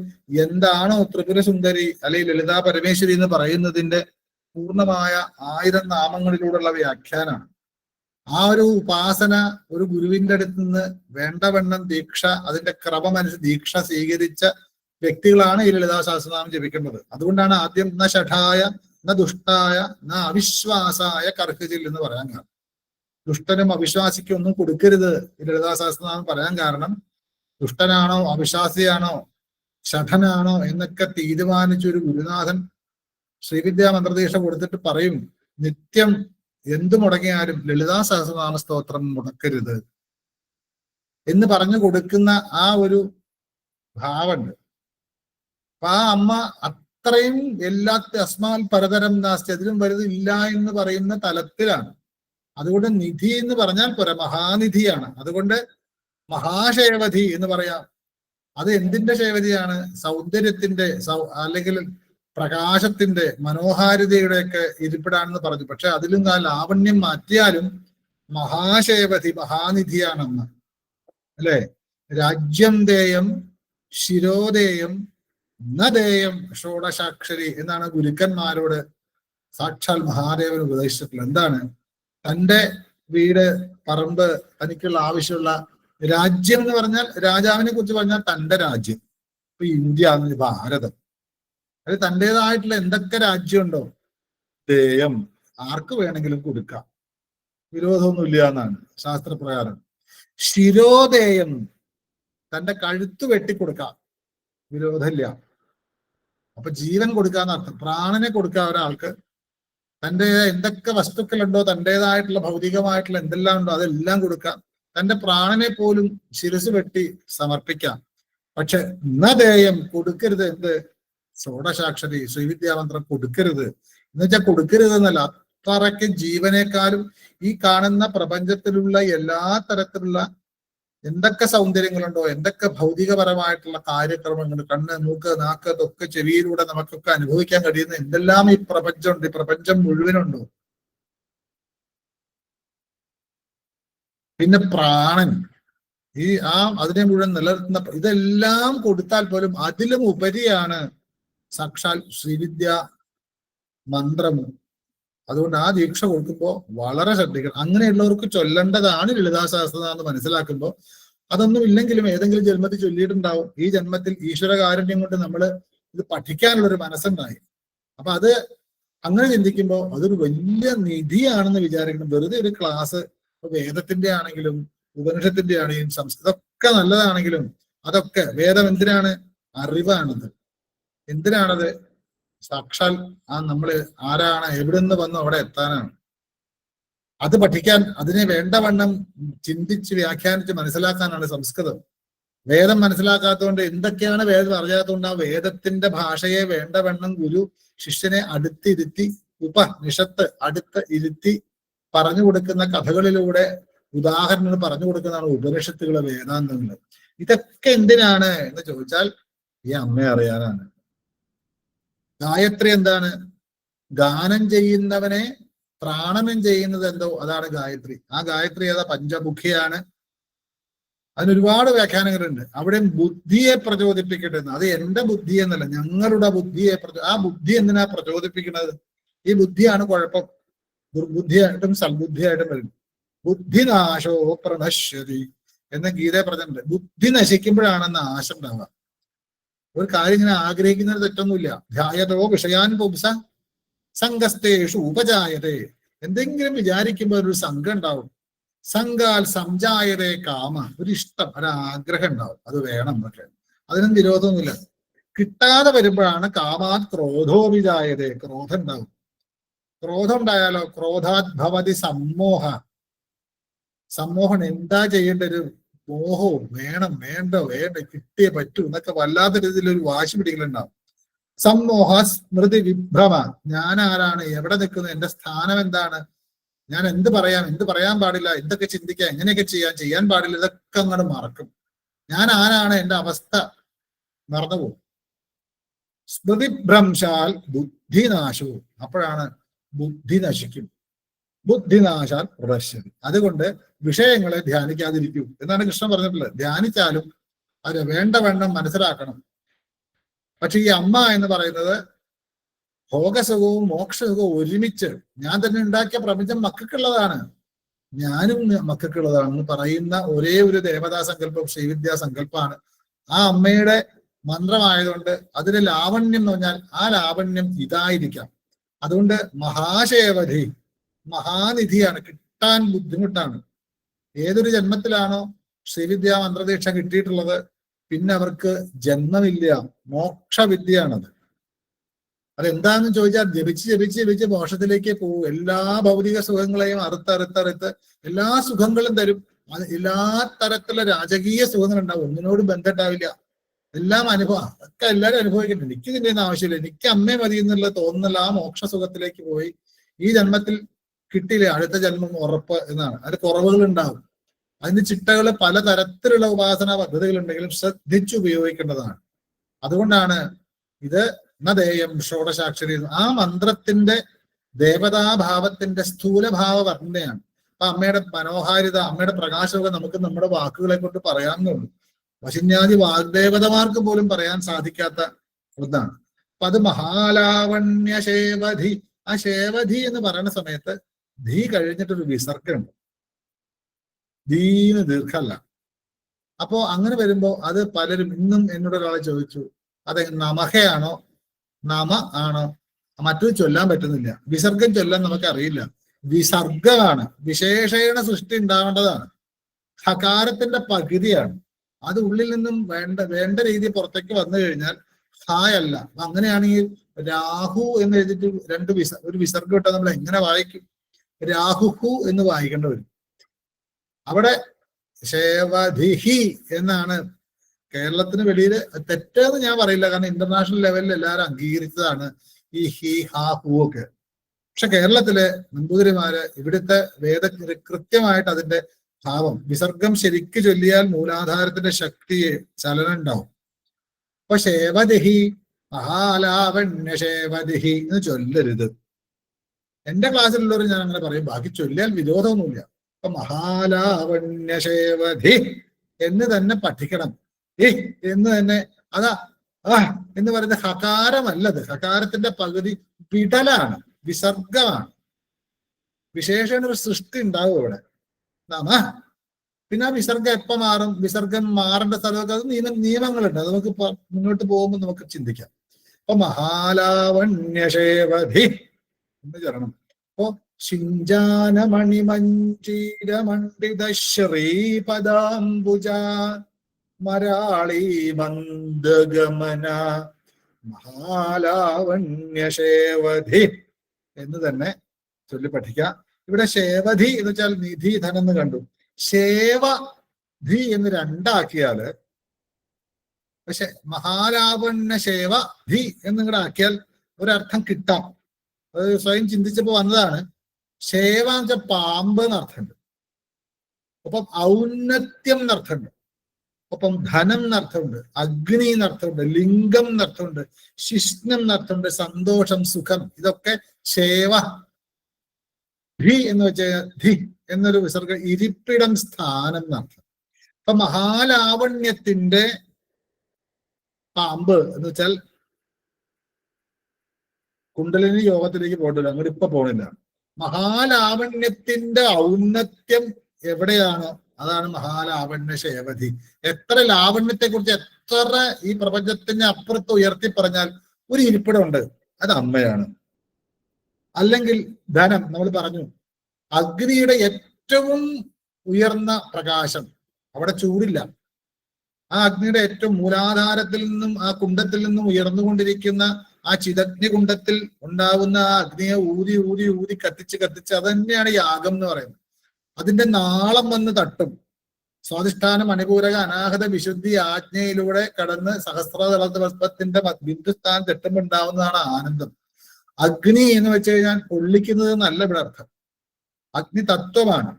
എന്താണോ ത്രിപുര സുന്ദരി അല്ലെങ്കിൽ ലളിതാ പരമേശ്വരി എന്ന് പറയുന്നതിന്റെ പൂർണ്ണമായ 1000 നാമങ്ങളിലൂടെയുള്ള വ്യാഖ്യാനാണ്. ആ ഒരു ഉപാസന ഒരു ഗുരുവിന്റെ അടുത്ത് നിന്ന് വേണ്ടവണ്ണം ദീക്ഷ, അതിന്റെ ക്രമമനുസരിച്ച് ദീക്ഷ സ്വീകരിച്ച വ്യക്തികളാണ് ഈ ലളിതാ സഹസ്രനാമം ജപിക്കേണ്ടത്. അതുകൊണ്ടാണ് ആദ്യം ന ഷഠായ ന ദുഷ്ടായ ന അവിശ്വാസായ കർഹിജിൽ എന്ന് പറയാൻ കാരണം. ദുഷ്ടനും അവിശ്വാസിക്കും ഒന്നും കൊടുക്കരുത് ഈ ലളിതാ സഹസ്രനാമം പറയാൻ കാരണം, ദുഷ്ടനാണോ അവിശ്വാസിയാണോ ഷഠനാണോ എന്നൊക്കെ തീരുമാനിച്ച ഒരു ഗുരുനാഥൻ ശ്രീവിദ്യാ മന്ത്രദീക്ഷ കൊടുത്തിട്ട് പറയും, നിത്യം എന്തു മുടങ്ങിയാലും ലളിതാ സഹസ്രനാമ സ്തോത്രം മുടക്കരുത് എന്ന് പറഞ്ഞു കൊടുക്കുന്ന ആ ഒരു ഭാവമുണ്ട്. അപ്പൊ ആ അമ്മ അത്രയും അസ്മാൽ പരതരം നാസ്തി, അതിലും വലുത് ഇല്ല എന്ന് പറയുന്ന തലത്തിലാണ്. അതുകൊണ്ട് നിധി എന്ന് പറഞ്ഞാൽ പോരാ, മഹാനിധിയാണ്. അതുകൊണ്ട് മഹാശേവധി എന്ന് പറയാം. അത് എന്തിന്റെ ശേവധിയാണ്? സൗന്ദര്യത്തിന്റെ അല്ലെങ്കിൽ പ്രകാശത്തിന്റെ മനോഹാരിതയുടെ ഒക്കെ ഇരിപ്പിടാണെന്ന് പറഞ്ഞു. പക്ഷെ അതിലും ആ ലാവണ്യം മാറ്റിയാലും മഹാശേവധി മഹാനിധിയാണെന്ന് അല്ലെ. രാജ്യം ദേയം ശിരോദേയം നദേയം ഷോഡശാക്ഷരി എന്നാണ് ഗുരുക്കന്മാരോട് സാക്ഷാൽ മഹാദേവൻ ഉപദേശിച്ചിട്ടുള്ളത്. എന്താണ്? തൻ്റെ വീട്, പറമ്പ്, തനിക്കുള്ള ആവശ്യമുള്ള രാജ്യം എന്ന് പറഞ്ഞാൽ രാജാവിനെ കുറിച്ച് പറഞ്ഞാൽ തൻ്റെ രാജ്യം. ഇപ്പൊ ഇന്ത്യ, ഭാരതം, അത് തൻ്റെതായിട്ടുള്ള എന്തൊക്കെ രാജ്യമുണ്ടോ ദേയം ആർക്ക് വേണമെങ്കിലും കൊടുക്കാം, വിരോധമൊന്നുമില്ല എന്നാണ് ശാസ്ത്രപ്രകാരം. ശിരോദേയം തൻ്റെ കഴുത്ത് വെട്ടിക്കൊടുക്കാം, വിരോധമില്ല. അപ്പൊ ജീവൻ കൊടുക്കാന്ന് അർത്ഥം, പ്രാണനെ കൊടുക്കുക ഒരാൾക്ക്. തൻ്റെ എന്തൊക്കെ വസ്തുക്കളുണ്ടോ, തൻ്റെതായിട്ടുള്ള ഭൗതികമായിട്ടുള്ള എന്തെല്ലാം ഉണ്ടോ അതെല്ലാം കൊടുക്കാം. തൻ്റെ പ്രാണനെ പോലും ശിരസ് വെട്ടി സമർപ്പിക്കാം. പക്ഷെ നദേയം കൊടുക്കരുത്. എന്ത്? ഷോഡശാക്ഷരി ശ്രീവിദ്യാമന്ത്രം കൊടുക്കരുത് എന്ന് വെച്ചാൽ കൊടുക്കരുത് എന്നല്ല, അത്രയ്ക്ക് ജീവനേക്കാളും ഈ കാണുന്ന പ്രപഞ്ചത്തിലുള്ള എല്ലാ തരത്തിലുള്ള എന്തൊക്കെ സൗന്ദര്യങ്ങളുണ്ടോ, എന്തൊക്കെ ഭൗതികപരമായിട്ടുള്ള കാര്യക്രമങ്ങൾ, കണ്ണ്, മൂക്ക്, നാക്ക്, ഇതൊക്കെ ചെവിയിലൂടെ നമുക്കൊക്കെ അനുഭവിക്കാൻ കഴിയുന്ന എന്തെല്ലാം ഈ പ്രപഞ്ചമുണ്ട്, ഈ പ്രപഞ്ചം മുഴുവനുണ്ടോ. പിന്നെ പ്രാണൻ, ഈ അതിനെ മുഴുവൻ നിലനിർത്തുന്ന, ഇതെല്ലാം കൊടുത്താൽ പോലും അതിലും ഉപരിയാണ് സാക്ഷാൽ ശ്രീവിദ്യ മന്ത്രം. അതുകൊണ്ട് ആ ദീക്ഷ കൊടുക്കുമ്പോൾ വളരെ ശ്രദ്ധിക്കണം. അങ്ങനെയുള്ളവർക്ക് ചൊല്ലേണ്ടതാണ് ലളിതാ സഹസ്രനാമം എന്ന് മനസ്സിലാക്കുമ്പോൾ, അതൊന്നും ഇല്ലെങ്കിലും ഏതെങ്കിലും ജന്മത്തിൽ ചൊല്ലിയിട്ടുണ്ടാവും. ഈ ജന്മത്തിൽ ഈശ്വര കാരുണ്യം കൊണ്ട് നമ്മൾ ഇത് പഠിക്കാനുള്ളൊരു മനസ്സുണ്ടായി. അപ്പൊ അത് അങ്ങനെ ചിന്തിക്കുമ്പോൾ അതൊരു വലിയ നിധിയാണെന്ന് വിചാരിക്കണം. വെറുതെ ഒരു ക്ലാസ്, വേദത്തിന്റെ ആണെങ്കിലും ഉപനിഷത്തിന്റെ ആണെങ്കിലും സംസ്കൃതമൊക്കെ നല്ലതാണെങ്കിലും അതൊക്കെ വേദം എന്തിനാണ്? അറിവാണത്. എന്തിനാണത്? സാക്ഷാൽ നമ്മള് ആരാണ്, എവിടെ നിന്ന് വന്നു അവിടെ എത്താനാണ്. അത് പഠിക്കാൻ, അതിനെ വേണ്ടവണ്ണം ചിന്തിച്ച് വ്യാഖ്യാനിച്ച് മനസ്സിലാക്കാനാണ് സംസ്കൃതം. വേദം മനസ്സിലാക്കാത്തതുകൊണ്ട്, എന്തൊക്കെയാണ് വേദം അറിയാത്തതുകൊണ്ട് ആ വേദത്തിന്റെ ഭാഷയെ വേണ്ടവണ്ണം ഗുരു ശിഷ്യനെ അടുത്തിരുത്തി, ഉപനിഷത്ത് അടുത്ത് ഇരുത്തി പറഞ്ഞു കൊടുക്കുന്ന കഥകളിലൂടെ ഉദാഹരണങ്ങൾ പറഞ്ഞു കൊടുക്കുന്നതാണ് ഉപനിഷത്തുകള്, വേദാന്തങ്ങള്. ഇതൊക്കെ എന്തിനാണ് എന്ന് ചോദിച്ചാൽ ഈ അമ്മയെ അറിയാനാണ്. ഗായത്രി എന്താണ്? ഗാനം ചെയ്യുന്നവനെ പ്രാണനം ചെയ്യുന്നത് എന്തോ അതാണ് ഗായത്രി. ആ ഗായത്രി ഏതാ? പഞ്ചമുഖിയാണ്. അതിനൊരുപാട് വ്യാഖ്യാനങ്ങളുണ്ട്. അവിടെ ബുദ്ധിയെ പ്രചോദിപ്പിക്കട്ടെ എന്ന്. അത് എന്റെ ബുദ്ധി എന്നല്ല, ഞങ്ങളുടെ ബുദ്ധിയെ ആ ബുദ്ധി എന്തിനാ പ്രചോദിപ്പിക്കുന്നത്? ഈ ബുദ്ധിയാണ് കുഴപ്പം. ദുർബുദ്ധിയായിട്ടും സൽബുദ്ധിയായിട്ടും വരും. ബുദ്ധിനാശോ പ്രണശ്യതി എന്ന ഗീതയെ പറഞ്ഞിട്ടുണ്ട്. ബുദ്ധി നശിക്കുമ്പോഴാണ് നാശം ഉണ്ടാവുക. ഒരു കാര്യം ഇങ്ങനെ ആഗ്രഹിക്കുന്നത് തെറ്റൊന്നുമില്ല. ധ്യായതോ വിഷയാൻ പുംസ സംഘസ്തേഷു ഉപജായതേ. എന്തെങ്കിലും വിചാരിക്കുമ്പോൾ ഒരു സംഘം ഉണ്ടാവും. സംഘാൽ സംജായതേ കാമ, ഒരു ഇഷ്ടം, ഒരാഗ്രഹം ഉണ്ടാവും, അത് വേണം എന്നൊക്കെ. അതിനും വിരോധമൊന്നുമില്ല. കിട്ടാതെ വരുമ്പോഴാണ് കാമാത് ക്രോധോ വിജായതേ, ക്രോധം ഉണ്ടാവും. ക്രോധം ഉണ്ടായാലോ ക്രോധാത് ഭവതി സമ്മോഹ. സമ്മോഹം എന്താ ചെയ്യേണ്ട ഒരു മോഹവും, വേണം വേണ്ട കിട്ടിയേ പറ്റൂ എന്നൊക്കെ വല്ലാത്ത രീതിയിൽ ഒരു വാശി പിടിക്കലുണ്ടാവും. സമ്മോഹ സ്മൃതി വിഭ്രമ, ഞാൻ ആരാണ്, എവിടെ നിൽക്കുന്നു, എന്റെ സ്ഥാനം എന്താണ്, ഞാൻ എന്ത് പറയാം, എന്ത് പറയാൻ പാടില്ല, എന്തൊക്കെ ചിന്തിക്കാം, എങ്ങനെയൊക്കെ ചെയ്യാൻ പാടില്ല, ഇതൊക്കെ അങ്ങോട്ട് മറക്കും. ഞാൻ ആരാണ്, എന്റെ അവസ്ഥ മറന്നുപോകും. സ്മൃതിഭ്രംശാൽ ബുദ്ധിനാശവും, അപ്പോഴാണ് ബുദ്ധി നശിക്കും. ബുദ്ധിനാശാൽ പ്രദർശനം. അതുകൊണ്ട് വിഷയങ്ങളെ ധ്യാനിക്കാതിരിക്കൂ എന്നാണ് കൃഷ്ണൻ പറഞ്ഞിട്ടുള്ളത്. ധ്യാനിച്ചാലും അത് വേണ്ടവണ്ണം മനസ്സിലാക്കണം. പക്ഷെ ഈ അമ്മ എന്ന് പറയുന്നത് ഭോഗസുഖവും മോക്ഷസുഖവും ഒരുമിച്ച്, ഞാൻ തന്നെ ഉണ്ടാക്കിയ പ്രപഞ്ചം മക്കൾക്കുള്ളതാണ്, ഞാനും മക്കൾക്കുള്ളതാണെന്ന് പറയുന്ന ഒരേ ഒരു ദേവതാ സങ്കല്പം ശ്രീവിദ്യാ സങ്കല്പമാണ്. ആ അമ്മയുടെ മന്ത്രമായതുകൊണ്ട് അതിന്റെ ലാവണ്യം എന്ന് പറഞ്ഞാൽ ആ ലാവണ്യം ഇതായിരിക്കാം. അതുകൊണ്ട് മഹാശേവധി, മഹാനിധിയാണ്, കിട്ടാൻ ബുദ്ധിമുട്ടാണ്. ഏതൊരു ജന്മത്തിലാണോ ശ്രീവിദ്യാ മന്ത്രദീക്ഷ കിട്ടിയിട്ടുള്ളത്, പിന്നെ അവർക്ക് ജന്മമില്ല, മോക്ഷവിദ്യയാണത്. അതെന്താന്ന് ചോദിച്ചാൽ ജപിച്ച് മോക്ഷത്തിലേക്ക് പോകും. എല്ലാ ഭൗതിക സുഖങ്ങളെയും അറുത്ത് എല്ലാ സുഖങ്ങളും തരും. അത് എല്ലാ തരത്തിലുള്ള രാജകീയ സുഖങ്ങളുണ്ടാവും, ഒന്നിനോട് ബന്ധം ഉണ്ടാവില്ല. എല്ലാം അനുഭവം, ഒക്കെ എല്ലാവരും അനുഭവിക്കുന്നുണ്ട്. എനിക്ക് ഇതിന്റെ ഒന്നും ആവശ്യമില്ല, എനിക്ക് അമ്മേ മതി എന്നുള്ള തോന്നുന്നില്ല. ആ മോക്ഷ സുഖത്തിലേക്ക് പോയി ഈ ജന്മത്തിൽ കിട്ടിയില്ലേ, അടുത്ത ജന്മം ഉറപ്പ് എന്നാണ്. അതിന് കുറവുകൾ ഉണ്ടാവും. അതിന് ചിട്ടകള് പലതരത്തിലുള്ള ഉപാസനാ പദ്ധതികൾ ഉണ്ടെങ്കിലും ശ്രദ്ധിച്ചു ഉപയോഗിക്കേണ്ടതാണ്. അതുകൊണ്ടാണ് ഇത് നദേയം ഷോഡശാക്ഷരി, ആ മന്ത്രത്തിന്റെ ദേവതാഭാവത്തിന്റെ സ്ഥൂലഭാവ വർണ്ണയാണ്. അപ്പൊ അമ്മയുടെ മനോഹാരിത, അമ്മയുടെ പ്രകാശമൊക്കെ നമുക്ക് നമ്മുടെ വാക്കുകളെ കൊണ്ട് പറയാവുന്നുള്ളൂ. വശിന്യാദി വാഗ്ദേവതമാർക്ക് പോലും പറയാൻ സാധിക്കാത്ത ഒന്നാണ്. അപ്പൊ അത് മഹാലാവണ്യ ശേവധി. ആ ശേവധി എന്ന് പറയുന്ന സമയത്ത് ധീ കഴിഞ്ഞിട്ടൊരു വിസർഗമുണ്ട്, ധീന്ന് ദീർഘമല്ല. അപ്പോ അങ്ങനെ വരുമ്പോ അത് പലരും, ഇന്നും എന്നോട് ഒരാളെ ചോദിച്ചു, അത് നമഹയാണോ നമ ആണോ, മറ്റൊരു ചൊല്ലാൻ പറ്റുന്നില്ല. വിസർഗം ചൊല്ലാൻ നമുക്ക് അറിയില്ല. വിസർഗമാണ്, വിശേഷണ സൃഷ്ടി ഉണ്ടാവേണ്ടതാണ്. ഹകാരത്തിന്റെ പകുതിയാണ്. അത് ഉള്ളിൽ നിന്നും വേണ്ട രീതി പുറത്തേക്ക് വന്നു കഴിഞ്ഞാൽ ഹായല്ല. അപ്പൊ അങ്ങനെയാണെങ്കിൽ രാഹു എന്ന് എഴുതിയിട്ട് ഒരു വിസർഗം ഇട്ടാൽ നമ്മൾ എങ്ങനെ വായിക്കും? രാഹുഹു എന്ന് വായിക്കേണ്ടി വരും. അവിടെ ശേവധിഹി എന്നാണ്. കേരളത്തിന് വെളിയിൽ തെറ്റെന്ന് ഞാൻ പറയില്ല, കാരണം ഇന്റർനാഷണൽ ലെവലിൽ എല്ലാവരും അംഗീകരിച്ചതാണ് ഈ ഹി ഹാ ഹു ഒക്കെ. പക്ഷെ കേരളത്തിലെ നമ്പൂതിരിമാര് ഇവിടുത്തെ കൃത്യമായിട്ട് അതിന്റെ ഭാവം, വിസർഗം ശരിക്ക് ചൊല്ലിയാൽ മൂലാധാരത്തിന്റെ ശക്തിയെ ചലനം ഉണ്ടാവും. അപ്പൊ ശേവദിഹി, മഹാലാവണ്യ ശേവദിഹി എന്ന് ചൊല്ലരുത്. എന്റെ ക്ലാസ്സിലുള്ളവർ ഞാൻ അങ്ങനെ പറയും, ബാക്കി ചൊല്ലിയാൽ വിരോധമൊന്നുമില്ല. അപ്പൊ മഹാലാവണ്യ ശേവധി എന്ന് തന്നെ പഠിക്കണം. എന്ന് തന്നെ അതാ എന്ന് പറയുന്ന ഹകാരമല്ലത്. ഹകാരത്തിന്റെ പകുതി വിടലാണ്, വിസർഗമാണ്. വിശേഷണ ഒരു സൃഷ്ടി ഉണ്ടാവും ഇവിടെ. പിന്നെ ആ വിസർഗം എപ്പോ മാറും, വിസർഗം മാറേണ്ട സ്ഥലമൊക്കെ അത് നിയമങ്ങളുണ്ട്. അത് നമുക്ക് മുന്നോട്ട് പോകുമ്പോൾ നമുക്ക് ചിന്തിക്കാം. അപ്പൊ മഹാലാവണ്യശേവധി എന്ന് ചരണം. അപ്പോ ശിഞ്ചാനമണിമഞ്ജീരമണ്ഡിത ശ്രീപദാംബുജ മരാളി മന്ദഗമന മഹാലാവണ്യശേവധി എന്ന് തന്നെ ചൊല്ലി പഠിക്കാം. ഇവിടെ ശേവധി എന്ന് വെച്ചാൽ നിധി, ധനം എന്ന് കണ്ടു. ശേവധി എന്ന് രണ്ടാക്കിയാല്, പക്ഷെ മഹാലാവണ്യ ശേവ ധി എന്നിങ്ങടെ ആക്കിയാൽ ഒരർത്ഥം കിട്ടാം. അത് സ്വയം ചിന്തിച്ചപ്പോ വന്നതാണ്. ശേവ എന്ന് വെച്ചാൽ പാമ്പ് എന്നർത്ഥമുണ്ട്, ഒപ്പം ഔന്നത്യം എന്നർത്ഥമുണ്ട്, ഒപ്പം ധനം എന്നർത്ഥമുണ്ട്, അഗ്നി എന്നർത്ഥമുണ്ട്, ലിംഗം എന്നർത്ഥമുണ്ട്, ശിഷ്ണം എന്നർത്ഥമുണ്ട്, സന്തോഷം, സുഖം. ഇതൊക്കെ ശേവ. ധി എന്ന് വെച്ചാൽ ധി എന്നൊരു വിസർഗ, ഇരിപ്പിടം, സ്ഥാനം എന്നർത്ഥം. അപ്പൊ മഹാലാവണ്യത്തിന്റെ പാമ്പ് എന്ന് വെച്ചാൽ കുണ്ടലിനി യോഗത്തിലേക്ക് പോകണ്ടില്ല, അങ്ങോട്ട് ഇപ്പൊ പോണില്ല. മഹാലാവണ്യത്തിന്റെ ഔന്നത്യം എവിടെയാണ്? അതാണ് മഹാലാവണ്യ ശേവധി. എത്ര ലാവണ്യത്തെ കുറിച്ച് എത്ര ഈ പ്രപഞ്ചത്തിന് അപ്പുറത്ത് ഉയർത്തി പറഞ്ഞാൽ ഒരു ഇരിപ്പിടമുണ്ട്, അത് അമ്മയാണ്. അല്ലെങ്കിൽ ധനം, നമ്മൾ പറഞ്ഞു അഗ്നിയുടെ ഏറ്റവും ഉയർന്ന പ്രകാശം, അവിടെ ചൂടില്ല. ആ അഗ്നിയുടെ ഏറ്റവും മൂലാധാരത്തിൽ നിന്നും ആ കുണ്ടത്തിൽ നിന്നും ഉയർന്നുകൊണ്ടിരിക്കുന്ന ആ ചിതഗ്നി കുണ്ടത്തിൽ ഉണ്ടാവുന്ന ആ അഗ്നിയെ ഊതി ഊതി ഊതി കത്തിച്ച് കത്തിച്ച്, അത് തന്നെയാണ് യാഗം എന്ന് പറയുന്നത്. അതിന്റെ നാളം വന്ന് തട്ടും. സ്വാധിഷ്ഠാന മണിപൂരക അനാഹത വിശുദ്ധി ആജ്ഞയിലൂടെ കടന്ന് സഹസ്രദളത്തിന്റെ ബിന്ദുസ്ഥാനം തെട്ടുമ്പോൾ ഉണ്ടാവുന്നതാണ് ആനന്ദം. അഗ്നി എന്ന് വെച്ച് കഴിഞ്ഞാൽ പൊള്ളിക്കുന്നത് എന്നല്ല ഇവിടെ അർത്ഥം. അഗ്നി തത്വമാണ്.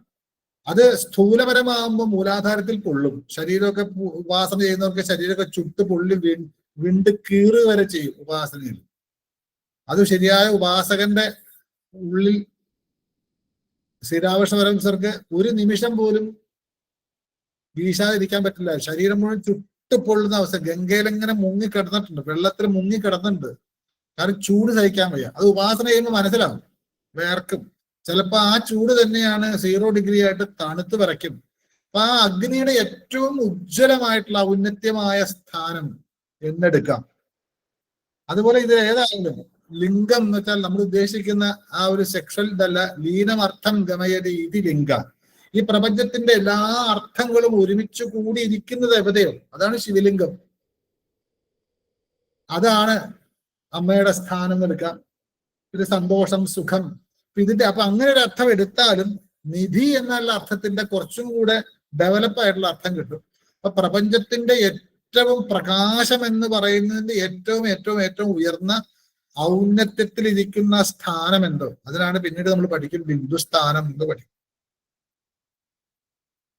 അത് സ്ഥൂലപരമാകുമ്പോൾ മൂലാധാരത്തിൽ പൊള്ളും. ശരീരമൊക്കെ ഉപാസന ചെയ്യുന്നവർക്ക് ശരീരമൊക്കെ ചുട്ട് പൊള്ളി വിണ്ട് കീറ് വരെ ചെയ്യും ഉപാസനയിൽ. അത് ശരിയായ ഉപാസകന്റെ ഉള്ളിൽ ശ്രീരാമകൃഷ്ണപരമഹംസർക്ക് ഒരു നിമിഷം പോലും വീശാതിരിക്കാൻ പറ്റില്ല. ശരീരം മുഴുവൻ ചുട്ട് പൊള്ളുന്ന അവസ്ഥ. ഗംഗയിലെങ്ങനെ മുങ്ങി കിടന്നിട്ടുണ്ട്, വെള്ളത്തിൽ മുങ്ങി കിടന്നിട്ടുണ്ട്. കാരണം ചൂട് സഹിക്കാൻ വയ്യ. അത് ഉപാസന ചെയ്യുമ്പോൾ മനസ്സിലാവും, വേർക്കും. ചിലപ്പോ ആ ചൂട് തന്നെയാണ് 0 ഡിഗ്രി ആയിട്ട് തണുത്ത് വിറയ്ക്കും. അപ്പൊ ആ അഗ്നിയുടെ ഏറ്റവും ഉജ്ജ്വലമായിട്ടുള്ള ഔന്നത്യമായ സ്ഥാനം എന്നെടുക്കാം. അതുപോലെ ഇത് ഏതായാലും ലിംഗം എന്ന് വെച്ചാൽ നമ്മൾ ഉദ്ദേശിക്കുന്ന ആ ഒരു സെക്ഷൽ ഇതല്ല. ലീനമർത്ഥം ഗമയതി ഇത് ലിംഗ. ഈ പ്രപഞ്ചത്തിന്റെ എല്ലാ അർത്ഥങ്ങളും ഒരുമിച്ച് കൂടിയിരിക്കുന്നത് എവിടെയോ അതാണ് ശിവലിംഗം. അതാണ് അമ്മയുടെ സ്ഥാനം എന്നെടുക്കാം. ഇത് സന്തോഷം, സുഖം. ഇതിന്റെ അപ്പൊ അങ്ങനെ ഒരു അർത്ഥം എടുത്താലും നിധി എന്നുള്ള അർത്ഥത്തിന്റെ കുറച്ചും കൂടെ ഡെവലപ്പ് ആയിട്ടുള്ള അർത്ഥം കിട്ടും. അപ്പൊ പ്രപഞ്ചത്തിന്റെ ഏറ്റവും പ്രകാശം എന്ന് പറയുന്നതിന്റെ ഏറ്റവും ഏറ്റവും ഏറ്റവും ഉയർന്ന ഔന്നത്യത്തിൽ ഇരിക്കുന്ന സ്ഥാനം എന്തോ അതിനാണ് പിന്നീട് നമ്മൾ പഠിക്കും ബിന്ദുസ്ഥാനം എന്ന് പഠിക്കും.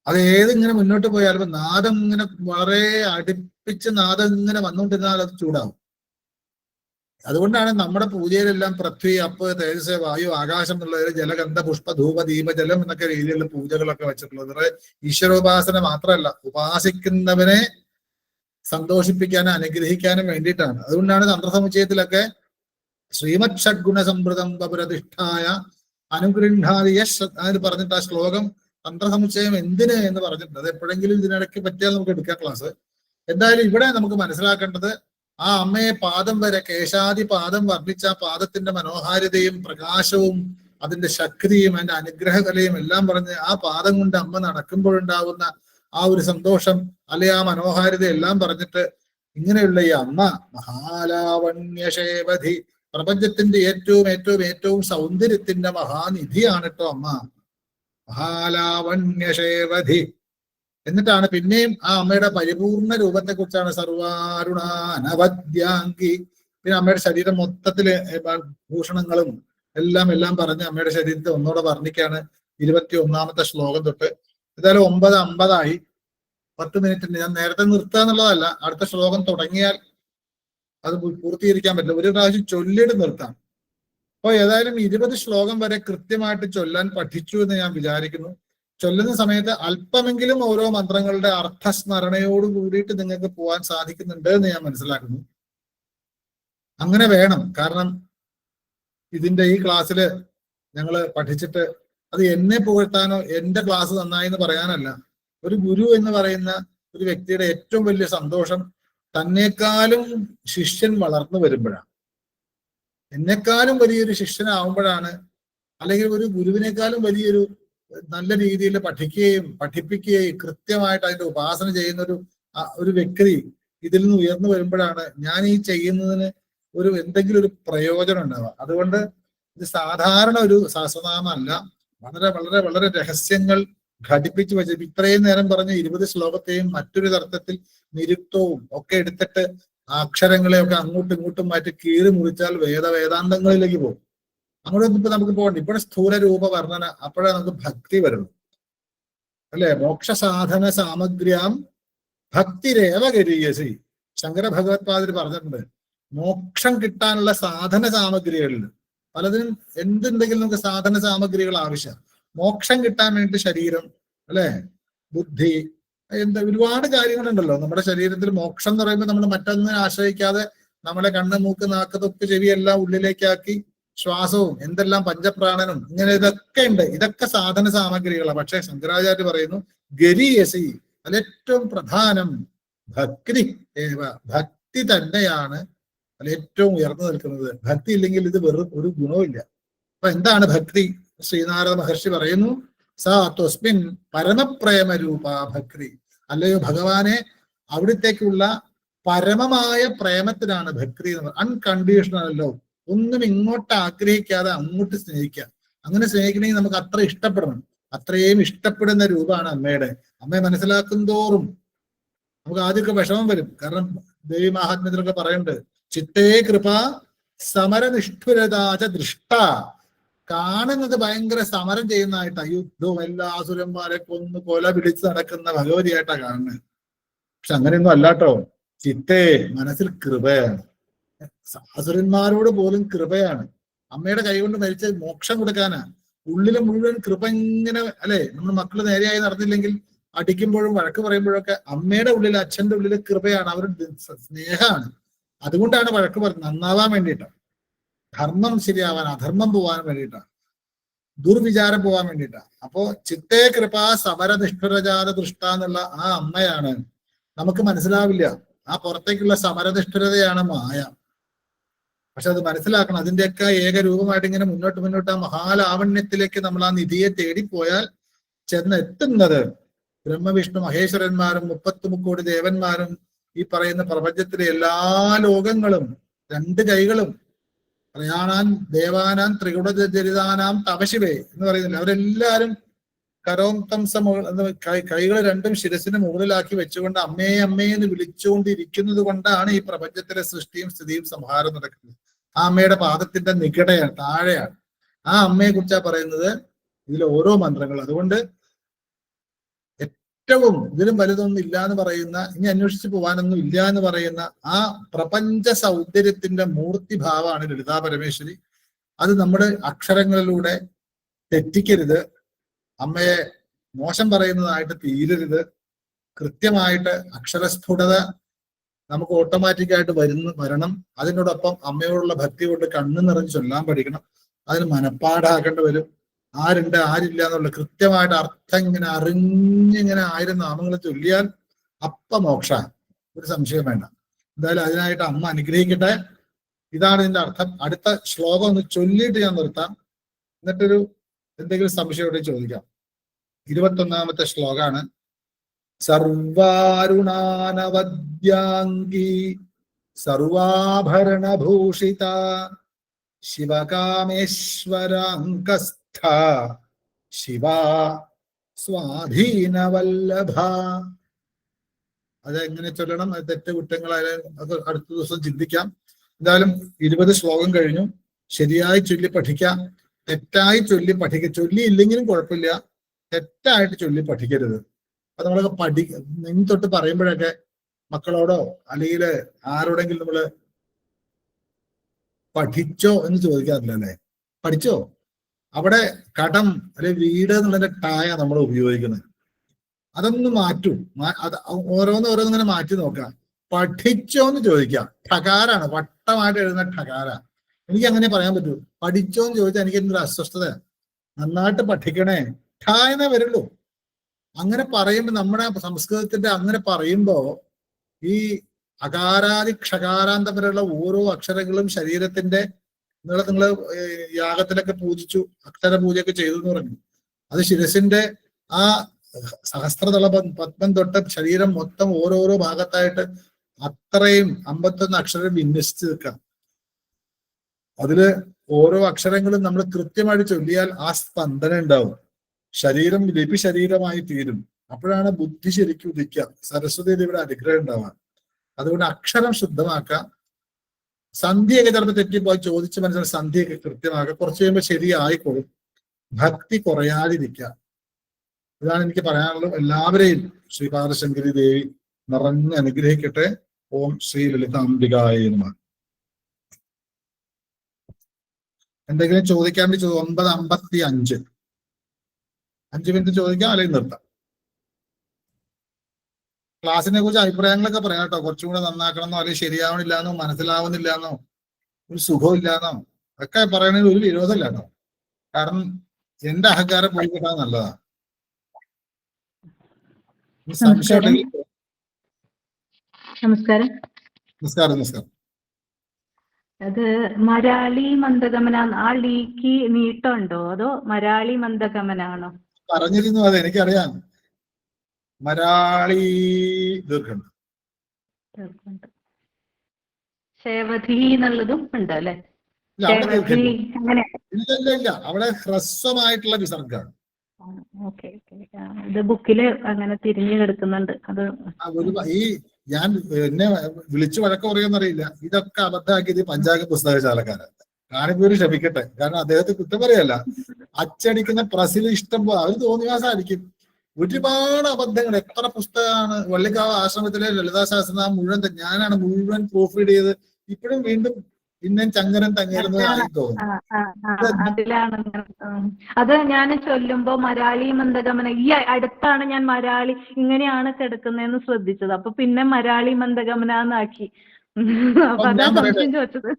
അത് ഏതിങ്ങനെ മുന്നോട്ട് പോയാലും നാദം ഇങ്ങനെ വളരെ അടുപ്പിച്ച് നാദം ഇങ്ങനെ വന്നുകൊണ്ടിരുന്നാൽ അത് ചൂടാവും. അതുകൊണ്ടാണ് നമ്മുടെ പൂജയിലെല്ലാം പൃഥ്വി, അപ്പ്, തേജസ്, വായു, ആകാശം എന്നുള്ളത് ജലഗന്ധ പുഷ്പ ധൂപ ദീപ ജലം എന്നൊക്കെ രീതിയിലുള്ള പൂജകളൊക്കെ വെച്ചിട്ടുള്ളത്. ഈശ്വരോപാസന മാത്രമല്ല, ഉപാസിക്കുന്നവനെ സന്തോഷിപ്പിക്കാനും അനുഗ്രഹിക്കാനും വേണ്ടിയിട്ടാണ്. അതുകൊണ്ടാണ് തന്ത്രസമുച്ചയത്തിലൊക്കെ ശ്രീമത് ഷഡ്ഗുണ സംവൃതം ബപുരതിഷ്ഠായ അനുഗൃഹാദിയ എന്ന് പറഞ്ഞിട്ട് ആ ശ്ലോകം തന്ത്രസമുച്ചയം എന്തിന് എന്ന് പറഞ്ഞിട്ടുണ്ട്. അത് എപ്പോഴെങ്കിലും ഇതിനിടയ്ക്ക് പറ്റിയാൽ നമുക്ക് എടുക്കാം ക്ലാസ്. എന്തായാലും ഇവിടെ നമുക്ക് മനസ്സിലാക്കേണ്ടത് ആ അമ്മയെ പാദം വരെ കേശാദി പാദം വർണ്ണിച്ച ആ പാദത്തിന്റെ മനോഹാരിതയും പ്രകാശവും അതിന്റെ ശക്തിയും അതിന്റെ അനുഗ്രഹകലയും എല്ലാം പറഞ്ഞ് ആ പാദം കൊണ്ട് അമ്മ നടക്കുമ്പോഴുണ്ടാവുന്ന ആ ഒരു സന്തോഷം അല്ലെ ആ മനോഹാരിത എല്ലാം പറഞ്ഞിട്ട് ഇങ്ങനെയുള്ള ഈ അമ്മ മഹാലാവണ്യശേവധി, പ്രപഞ്ചത്തിന്റെ ഏറ്റവും ഏറ്റവും ഏറ്റവും സൗന്ദര്യത്തിന്റെ മഹാനിധിയാണ് കേട്ടോ അമ്മ. മഹാലാവണ്യശേവധി. എന്നിട്ടാണ് പിന്നെയും ആ അമ്മയുടെ പരിപൂർണ രൂപത്തെ കുറിച്ചാണ് സർവാരുണാനവദ്യാങ്കി. പിന്നെ അമ്മയുടെ ശരീരം മൊത്തത്തില് ഭൂഷണങ്ങളും എല്ലാം എല്ലാം പറഞ്ഞ് അമ്മയുടെ ശരീരത്തെ ഒന്നുകൂടെ വർണ്ണിക്കാണ് 21ാമത്തെ ശ്ലോകം തൊട്ട്. ഏതായാലും 9:50 10 മിനിറ്റ്. ഞാൻ നേരത്തെ നിർത്തുക എന്നുള്ളതല്ല, അടുത്ത ശ്ലോകം തുടങ്ങിയാൽ അത് പൂർത്തീകരിക്കാൻ പറ്റില്ല. ഒരു പ്രാവശ്യം ചൊല്ലിയിട്ട് നിർത്താം. അപ്പൊ ഏതായാലും 20 ശ്ലോകം വരെ കൃത്യമായിട്ട് ചൊല്ലാൻ പഠിച്ചു എന്ന് ഞാൻ വിചാരിക്കുന്നു. ചൊല്ലുന്ന സമയത്ത് അല്പമെങ്കിലും ഓരോ മന്ത്രങ്ങളുടെ അർത്ഥസ്മരണയോട് കൂടിയിട്ട് നിങ്ങൾക്ക് പോകാൻ സാധിക്കുന്നുണ്ട് എന്ന് ഞാൻ മനസ്സിലാക്കുന്നു. അങ്ങനെ വേണം. കാരണം ഇതിന്റെ ഈ ക്ലാസ്സില് ഞങ്ങൾ പഠിച്ചിട്ട് അത് എന്നെ പുകഴ്ത്താനോ എന്റെ ക്ലാസ് നന്നായി എന്ന് പറയാനല്ല. ഒരു ഗുരു എന്ന് പറയുന്ന ഒരു വ്യക്തിയുടെ ഏറ്റവും വലിയ സന്തോഷം തന്നെക്കാളും ശിഷ്യൻ വളർന്നു വരുമ്പോഴാണ്. എന്നെക്കാളും വലിയൊരു ശിഷ്യനാവുമ്പോഴാണ്, അല്ലെങ്കിൽ ഒരു ഗുരുവിനേക്കാളും വലിയൊരു നല്ല രീതിയിൽ പഠിപ്പിക്കുകയും കൃത്യമായിട്ട് അതിന്റെ ഉപാസന ചെയ്യുന്ന ഒരു വ്യക്തി ഇതിൽ നിന്ന് ഉയർന്നു വരുമ്പോഴാണ് ഞാൻ ഈ ചെയ്യുന്നതിന് എന്തെങ്കിലും ഒരു പ്രയോജനം ഉണ്ടാവുക. അതുകൊണ്ട് ഇത് സാധാരണ ഒരു സഹസ്രനാമല്ല. വളരെ വളരെ വളരെ രഹസ്യങ്ങൾ ഘടിപ്പിച്ചു വെച്ച് ഇത്രയും നേരം പറഞ്ഞ 20 ശ്ലോകത്തെയും മറ്റൊരു തരത്തിൽ നിരുക്തവും ഒക്കെ എടുത്തിട്ട് അക്ഷരങ്ങളെയൊക്കെ അങ്ങോട്ടും ഇങ്ങോട്ടും മാറ്റി കീറി മുറിച്ചാൽ വേദാന്തങ്ങളിലേക്ക് പോകും. അങ്ങോട്ടൊന്നും ഇപ്പൊ നമുക്ക് പോകണ്ട. ഇവിടെ സ്ഥൂല രൂപ വർണ്ണന, അപ്പോഴേ നമുക്ക് ഭക്തി വരുന്നു അല്ലെ. മോക്ഷ സാധന സാമഗ്രിയാം ഭക്തിരേവ ഗരീയസി. ശങ്കര ഭഗവത്പാദർ പറഞ്ഞിട്ടുണ്ട്, മോക്ഷം കിട്ടാനുള്ള സാധന സാമഗ്രികളിൽ പലതിനും എന്തുണ്ടെങ്കിലും നമുക്ക് സാധന സാമഗ്രികൾ ആവശ്യം. മോക്ഷം കിട്ടാൻ വേണ്ടി ശരീരം അല്ലെ, ബുദ്ധി എന്താ ഒരുപാട് കാര്യങ്ങളുണ്ടല്ലോ നമ്മുടെ ശരീരത്തിൽ. മോക്ഷം എന്ന് പറയുമ്പോൾ നമ്മൾ മറ്റൊന്നിനെ ആശ്രയിക്കാതെ നമ്മളെ കണ്ണ്, മൂക്ക്, നാക്ക്, തൊക്ക്, ചെവി എല്ലാം ഉള്ളിലേക്കാക്കി ശ്വാസവും എന്തെല്ലാം പഞ്ചപ്രാണനും ഇങ്ങനെ ഇതൊക്കെ ഉണ്ട്. ഇതൊക്കെ സാധന സാമഗ്രികളാണ്. പക്ഷെ ശങ്കരാചാര്യ പറയുന്നു ഗരീയസി, അതിലേറ്റവും പ്രധാനം ഭക്തി ഏവ, ഭക്തി തന്നെയാണ് അതിൽ ഏറ്റവും ഉയർന്നു നിൽക്കുന്നത്. ഭക്തി ഇല്ലെങ്കിൽ ഇത് വെറും ഒരു ഗുണവുമില്ല. അപ്പൊ എന്താണ് ഭക്തി? ശ്രീനാരദ മഹർഷി പറയുന്നു സാ ത്വസ്മിൻ പരമപ്രേമരൂപ ഭക്തി. അല്ലയോ ഭഗവാനെ, അവിടത്തേക്കുള്ള പരമമായ പ്രേമത്തിനാണ് ഭക്തി എന്ന് പറയുന്നത്. അൺകണ്ടീഷണൽ അല്ലോ, ഒന്നും ഇങ്ങോട്ട് ആഗ്രഹിക്കാതെ അങ്ങോട്ട് സ്നേഹിക്കുക. അങ്ങനെ സ്നേഹിക്കണമെങ്കിൽ നമുക്ക് അത്ര ഇഷ്ടപ്പെടണം. അത്രയും ഇഷ്ടപ്പെടുന്ന രൂപമാണ് അമ്മയുടെ. അമ്മയെ മനസ്സിലാക്കും തോറും നമുക്ക് ആദ്യമൊക്കെ വിഷമം വരും. കാരണം ദേവി മഹാത്മ്യത്തിലൊക്കെ പറയുന്നുണ്ട് ചിത്തേ കൃപ സമരനിഷ്ഠുരതാച ദൃഷ്ട. കാണുന്നത് ഭയങ്കര സമരം ചെയ്യുന്നതായിട്ടാ, യുദ്ധവും എല്ലാ അസുരന്മാരെ കൊന്ന് കൊല പിടിച്ച് നടക്കുന്ന ഭഗവതിയായിട്ടാ കാണുന്നത്. പക്ഷെ അങ്ങനെയൊന്നും അല്ലാട്ടോ. ചിത്തേ, മനസ്സിൽ കൃപയാണ്. അസുരന്മാരോട് പോലും കൃപയാണ്. അമ്മയുടെ കൈകൊണ്ട് മരിച്ച മോക്ഷം കൊടുക്കാനാ. ഉള്ളിലെ മുഴുവൻ കൃപ ഇങ്ങനെ അല്ലെ. നമ്മൾ മക്കള് നേരെയായി നടന്നില്ലെങ്കിൽ അടിക്കുമ്പോഴും വഴക്ക് പറയുമ്പോഴൊക്കെ അമ്മയുടെ ഉള്ളിൽ, അച്ഛന്റെ ഉള്ളിൽ കൃപയാണ്, അവരുടെ സ്നേഹമാണ്. അതുകൊണ്ടാണ് വഴക്ക് പറയുന്നത്, നന്നാവാൻ വേണ്ടിയിട്ടാണ്, ധർമ്മം ശരിയാവാൻ, അധർമ്മം പോവാൻ വേണ്ടിയിട്ടാണ്, ദുർവിചാരം പോവാൻ വേണ്ടിയിട്ടാണ്. അപ്പോ ചിത്തേ കൃപ സമരനിഷ്ഠുരജാത ദൃഷ്ട എന്നുള്ള ആ അമ്മയാണ്. നമുക്ക് മനസ്സിലാവില്ല, ആ പുറത്തേക്കുള്ള സമരനിഷ്ഠുരതയാണ് മായ. പക്ഷെ അത് മനസ്സിലാക്കണം. അതിന്റെയൊക്കെ ഏകരൂപമായിട്ട് ഇങ്ങനെ മുന്നോട്ട് ആ മഹാലാവണ്യത്തിലേക്ക് നമ്മൾ ആ നിധിയെ തേടിപ്പോയാൽ ചെന്നെത്തുന്നത് ബ്രഹ്മവിഷ്ണു മഹേശ്വരന്മാരും 33 കോടി ദേവന്മാരും ഈ പറയുന്ന പ്രപഞ്ചത്തിലെ എല്ലാ ലോകങ്ങളും, 2 കൈകളും, പ്രയാണാൻ ദേവാനാം ത്രികുടചരിതാനാം തപശിവേ എന്ന് പറയുന്നില്ല, അവരെല്ലാരും കരോം തംസ കൈകൾ രണ്ടും ശിരസിന് മുകളിലാക്കി വെച്ചുകൊണ്ട് അമ്മേ അമ്മേ എന്ന് വിളിച്ചുകൊണ്ടിരിക്കുന്നത് കൊണ്ടാണ് ഈ പ്രപഞ്ചത്തിലെ സൃഷ്ടിയും സ്ഥിതിയും സംഹാരം നടക്കുന്നത്. ആ അമ്മയുടെ പാദത്തിന്റെ നികടയാണ്, താഴെയാണ്. ആ അമ്മയെ കുറിച്ചാ പറയുന്നത് ഇതിലെ ഓരോ മന്ത്രങ്ങൾ. അതുകൊണ്ട് ഏറ്റവും ഇതിലും വലുതൊന്നും ഇല്ല എന്ന് പറയുന്ന, ഇനി അന്വേഷിച്ച് പോകാനൊന്നും ഇല്ല എന്ന് പറയുന്ന ആ പ്രപഞ്ച സൗന്ദര്യത്തിന്റെ മൂർത്തിഭാവമാണ് ലളിതാ പരമേശ്വരി. അത് നമ്മുടെ അക്ഷരങ്ങളിലൂടെ തെറ്റിക്കരുത്. അമ്മയെ മോശം പറയുന്നതായിട്ട് തീരരുത്. കൃത്യമായിട്ട് അക്ഷരസ്ഫുടത നമുക്ക് ഓട്ടോമാറ്റിക്കായിട്ട് വരണം. അതിനോടൊപ്പം അമ്മയോടുള്ള ഭക്തി കൊണ്ട് കണ്ണു നിറഞ്ഞ് ചൊല്ലാൻ പഠിക്കണം. അതിന് മനപ്പാടാക്കേണ്ടി വരും. ആരുണ്ട് ആരില്ല എന്നുള്ള കൃത്യമായിട്ട് അർത്ഥം ഇങ്ങനെ അറിഞ്ഞിങ്ങനെ 1000 നാമങ്ങൾ ചൊല്ലിയാൽ മോക്ഷ, ഒരു സംശയം വേണ്ട. എന്തായാലും അതിനായിട്ട് അമ്മ അനുഗ്രഹിക്കട്ടെ. ഇതാണ് ഇതിന്റെ അർത്ഥം. അടുത്ത ശ്ലോകം ഒന്ന് ചൊല്ലിയിട്ട് ഞാൻ നിർത്താം, എന്നിട്ടൊരു എന്തെങ്കിലും സംശയോടെ ചോദിക്കാം. 21ാമത്തെ ശ്ലോകാണ്. സർവാരുണാനവദ്യാംഗി സർവാഭരണഭൂഷിത ശിവകാമേശ്വരാങ്കസ്ഥ ശിവ സ്വാധീനവല്ലഭ. അതെങ്ങനെ ചൊല്ലണം, അത് തെറ്റ് കുറ്റങ്ങളായാലും അത് അടുത്ത ദിവസം ചിന്തിക്കാം. എന്തായാലും 20 ശ്ലോകം കഴിഞ്ഞു. ശരിയായി ചൊല്ലി പഠിക്കാം, തെറ്റായി ചൊല്ലി ചൊല്ലിയില്ലെങ്കിലും കുഴപ്പമില്ല, തെറ്റായിട്ട് ചൊല്ലി പഠിക്കരുത്. അത് നമ്മളൊക്കെ നിന്ന് തൊട്ട് പറയുമ്പോഴൊക്കെ മക്കളോടോ അല്ലെങ്കിൽ ആരോടെങ്കിലും നമ്മള് പഠിച്ചോ എന്ന് ചോദിക്കാറില്ല അല്ലെ. പഠിച്ചോ, അവിടെ കടം അല്ലെ വീട് എന്നുള്ളതിന്റെ ടായ നമ്മൾ ഉപയോഗിക്കുന്നത്. അതൊന്ന് മാറ്റും. അത് ഓരോന്നിങ്ങനെ മാറ്റി നോക്കാം. പഠിച്ചോ എന്ന് ചോദിക്കാം. ഠകാരാണ്, വട്ടമായിട്ട് എഴുതുന്ന ഠകാര. എനിക്ക് അങ്ങനെ പറയാൻ പറ്റൂ. പഠിച്ചോ എന്ന് ചോദിച്ചാൽ എനിക്ക് എന്തൊരു അസ്വസ്ഥത. നന്നായിട്ട് പഠിക്കണേ, ഠായെന്നേ വരുള്ളൂ. അങ്ങനെ പറയുമ്പോൾ നമ്മുടെ സംസ്കൃതത്തിന്റെ അങ്ങനെ പറയുമ്പോ ഈ അകാരാദി ക്ഷകാരാന്തം വരെയുള്ള ഓരോ അക്ഷരങ്ങളും ശരീരത്തിന്റെ നിങ്ങള് യാഗത്തിലൊക്കെ പൂജിച്ചു, അക്ഷര പൂജയൊക്കെ ചെയ്തു എന്ന് പറഞ്ഞു. അത് ശിരസിന്റെ ആ സഹസ്രതള പത്മം തൊട്ട് ശരീരം മൊത്തം ഓരോരോ ഭാഗത്തായിട്ട് അത്രയും 51 അക്ഷരം വിന്യസിച്ച് നിൽക്കാം. അതില് ഓരോ അക്ഷരങ്ങളും നമ്മൾ കൃത്യമായിട്ട് ചൊല്ലിയാൽ ആ സ്പന്ദനം ഉണ്ടാവും. ശരീരം ലിപി ശരീരമായി തീരും. അപ്പോഴാണ് ബുദ്ധി ശരിക്കും ഉദിക്കുക, സരസ്വതി ദേവിയുടെ അനുഗ്രഹം ഉണ്ടാവാൻ. അതുകൊണ്ട് അക്ഷരം ശുദ്ധമാക്കാം. സന്ധ്യയൊക്കെ ചിലപ്പോൾ തെറ്റിപ്പോയി ചോദിച്ച് മനസ്സിലാക്കി സന്ധ്യയൊക്കെ കൃത്യമാക്കുക. കുറച്ച് കഴിയുമ്പോൾ ശരിയായിക്കോളും. ഭക്തി കുറയാതിരിക്കുക. ഇതാണ് എനിക്ക് പറയാനുള്ളത്. എല്ലാവരെയും ശ്രീപാദശങ്കരി ദേവി നിറഞ്ഞ് അനുഗ്രഹിക്കട്ടെ. ഓം ശ്രീ ലളിതാംബികായ നമഃ. എന്തെങ്കിലും ചോദിക്കാൻ വേണ്ടി 9:55. 5 മിനിറ്റ് ചോദിക്കാം അല്ലെങ്കിൽ നിർത്താം. ക്ലാസ്സിനെ കുറിച്ച് അഭിപ്രായങ്ങളൊക്കെ പറയാം കേട്ടോ. കുറച്ചും കൂടെ നന്നാക്കണമെന്നോ അല്ലെങ്കിൽ ശരിയാവണില്ലാന്നോ മനസ്സിലാവുന്നില്ലാന്നോ ഒരു സുഖമില്ലാന്നോ ഒക്കെ പറയണതിൽ ഒരു വിരോധമില്ല കേട്ടോ. കാരണം എന്റെ അഹങ്കാരം പോയി കിട്ടാൻ നല്ലതാണ്. സംശയം ഉണ്ടെങ്കിൽ നമസ്കാരം. നമസ്കാരം. നമസ്കാരം. അത് മരാളി മന്ദഗമന, ആ ലീക്ക് നീട്ടമുണ്ടോ അതോ മരാളി മന്ദഗമനാണോ? പറഞ്ഞിരുന്നു, അത് എനിക്കറിയാം. മരാളി ദീർഘം ശേവധി എന്നുള്ളതും ഉണ്ട് അല്ലെ? അങ്ങനെ ഇല്ല, അവിടെ ഹ്രസ്വമായിട്ടുള്ള വിസർഗമാണ്. ഓക്കെ. ഇത് ബുക്കില് അങ്ങനെ തിരിഞ്ഞു കിടക്കുന്നുണ്ട്. അത് ഈ ഞാൻ എന്നെ വിളിച്ചു വഴക്കം പറയുമെന്നറിയില്ല. ഇതൊക്കെ അബദ്ധമാക്കിയത് പഞ്ചായത്ത് പുസ്തകശാലക്കാരാണ്. കാണിപ്പൂര് ക്ഷമിക്കട്ടെ, കാരണം അദ്ദേഹത്തെ കുറ്റം പറയല്ല. അച്ചടിക്കുന്ന പ്രസിൽ ഇഷ്ടം പോലെ അവർ തോന്നിവാസമായിരിക്കും. ഒരുപാട് അബദ്ധങ്ങൾ. എത്ര പുസ്തകമാണ് വള്ളിക്കാവ് ആശ്രമത്തിലെ ലളിതാ ശാസ്ത്രനാഥം മുഴുവൻ ഞാനാണ് മുഴുവൻ പ്രൂഫ് റീഡ് ചെയ്ത് ഇപ്പോഴും വീണ്ടും പിന്നെയും ചങ്ങരൻ തങ്ങേരുന്നത് ആയി തോന്നുന്നു. അതിലാണ് അത് ഞാൻ ചൊല്ലുമ്പോ മരാളി മന്ദഗമന, ഈ അടുത്താണ് ഞാൻ മരാളി ഇങ്ങനെയാണ് കിടക്കുന്നതെന്ന് ശ്രദ്ധിച്ചത്. അപ്പൊ പിന്നെ മരാളി മന്ദഗമനാക്കി. അപ്പൊ അതാ സംശയം ചോദിച്ചത്.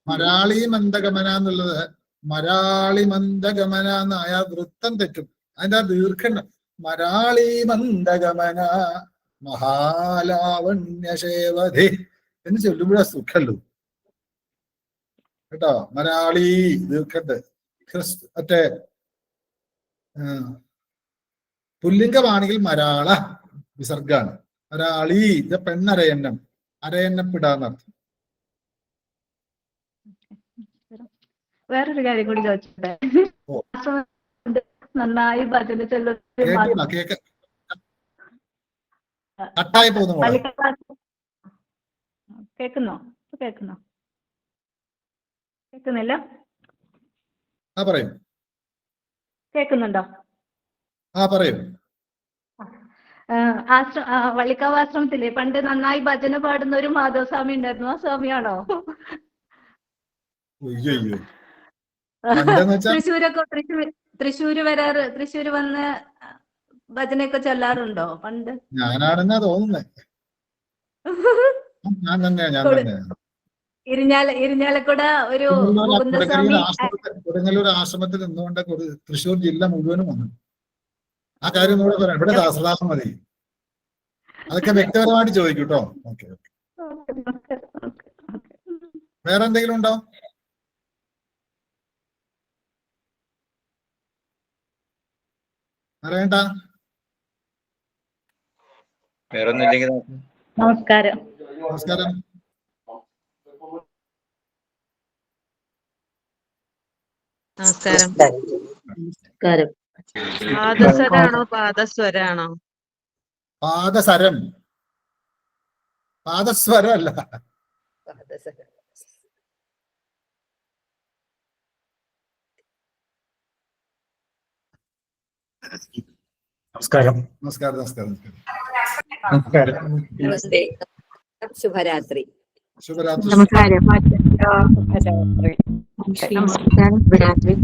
മരാളി മന്ദഗമന എന്നുള്ളത് മരാളി മന്ദഗമന എന്നായ വൃത്തം തെറ്റും. അതിന്റെ ആ ദീർഘം മരാളി മന്ദഗമന മഹാലാവണ്യശേവധി എന്ന് ചൊല്ലുമ്പോഴാ സുഖല്ലോ കേട്ടോ. മരാളി ദീർഘണ്ട്. മറ്റേ പുല്ലിംഗമാണെങ്കിൽ മരാള വിസർഗാണ്. മരാളി ഇത് പെണ്ണരയന്നം, അരയന്നപ്പിടാന്നർത്ഥം. വേറൊരു കാര്യം കൂടി ചോദിച്ചോട്ടെ. നന്നായി ഭജന കേൾക്കുന്നോ? കേൾക്കുന്നില്ല? കേൾക്കുന്നുണ്ടോ? വള്ളിക്കാവ് ആശ്രമത്തിലെ പണ്ട് നന്നായി ഭജന പാടുന്ന ഒരു മാധവസ്വാമി ഉണ്ടായിരുന്നു. ആ സ്വാമിയാണോ? തൃശ്ശൂര് വരാറ്, തൃശ്ശൂര് വന്ന് ഭജനയൊക്കെ ചൊല്ലാറുണ്ടോ പണ്ട്? ഞാനാണെന്നാ തോന്നുന്നേ. ഇരിഞ്ഞാലക്കുട ഒരു കൊടുങ്ങല്ലൂർ ആശ്രമത്തിൽ നിന്നുകൊണ്ട് തൃശ്ശൂർ ജില്ല മുഴുവനും വന്നു. ആ കാര്യം കൂടെ പറയാം. ഇവിടെ സഹസ്രനാമം മതി. അതൊക്കെ വ്യക്തിപരമായിട്ട് ചോദിക്കൂട്ടോ. ഓക്കെ. വേറെ എന്തെങ്കിലും ഉണ്ടോ? അറിയണ്ട. നമസ്കാരം. നമസ്കാരം. നമസ്കാരം. പാദസരാണോ പാദസ്വരാണോ? പാദസരം, പാദസ്വരം അല്ല. നമസ്കാരം. നമസ്കാരം. നമസ്കാരം. നമസ്തേ. ശുഭരാത്രി. ശുഭരാത്രി. നമസ്കാരം. ശുഭരാത്രി.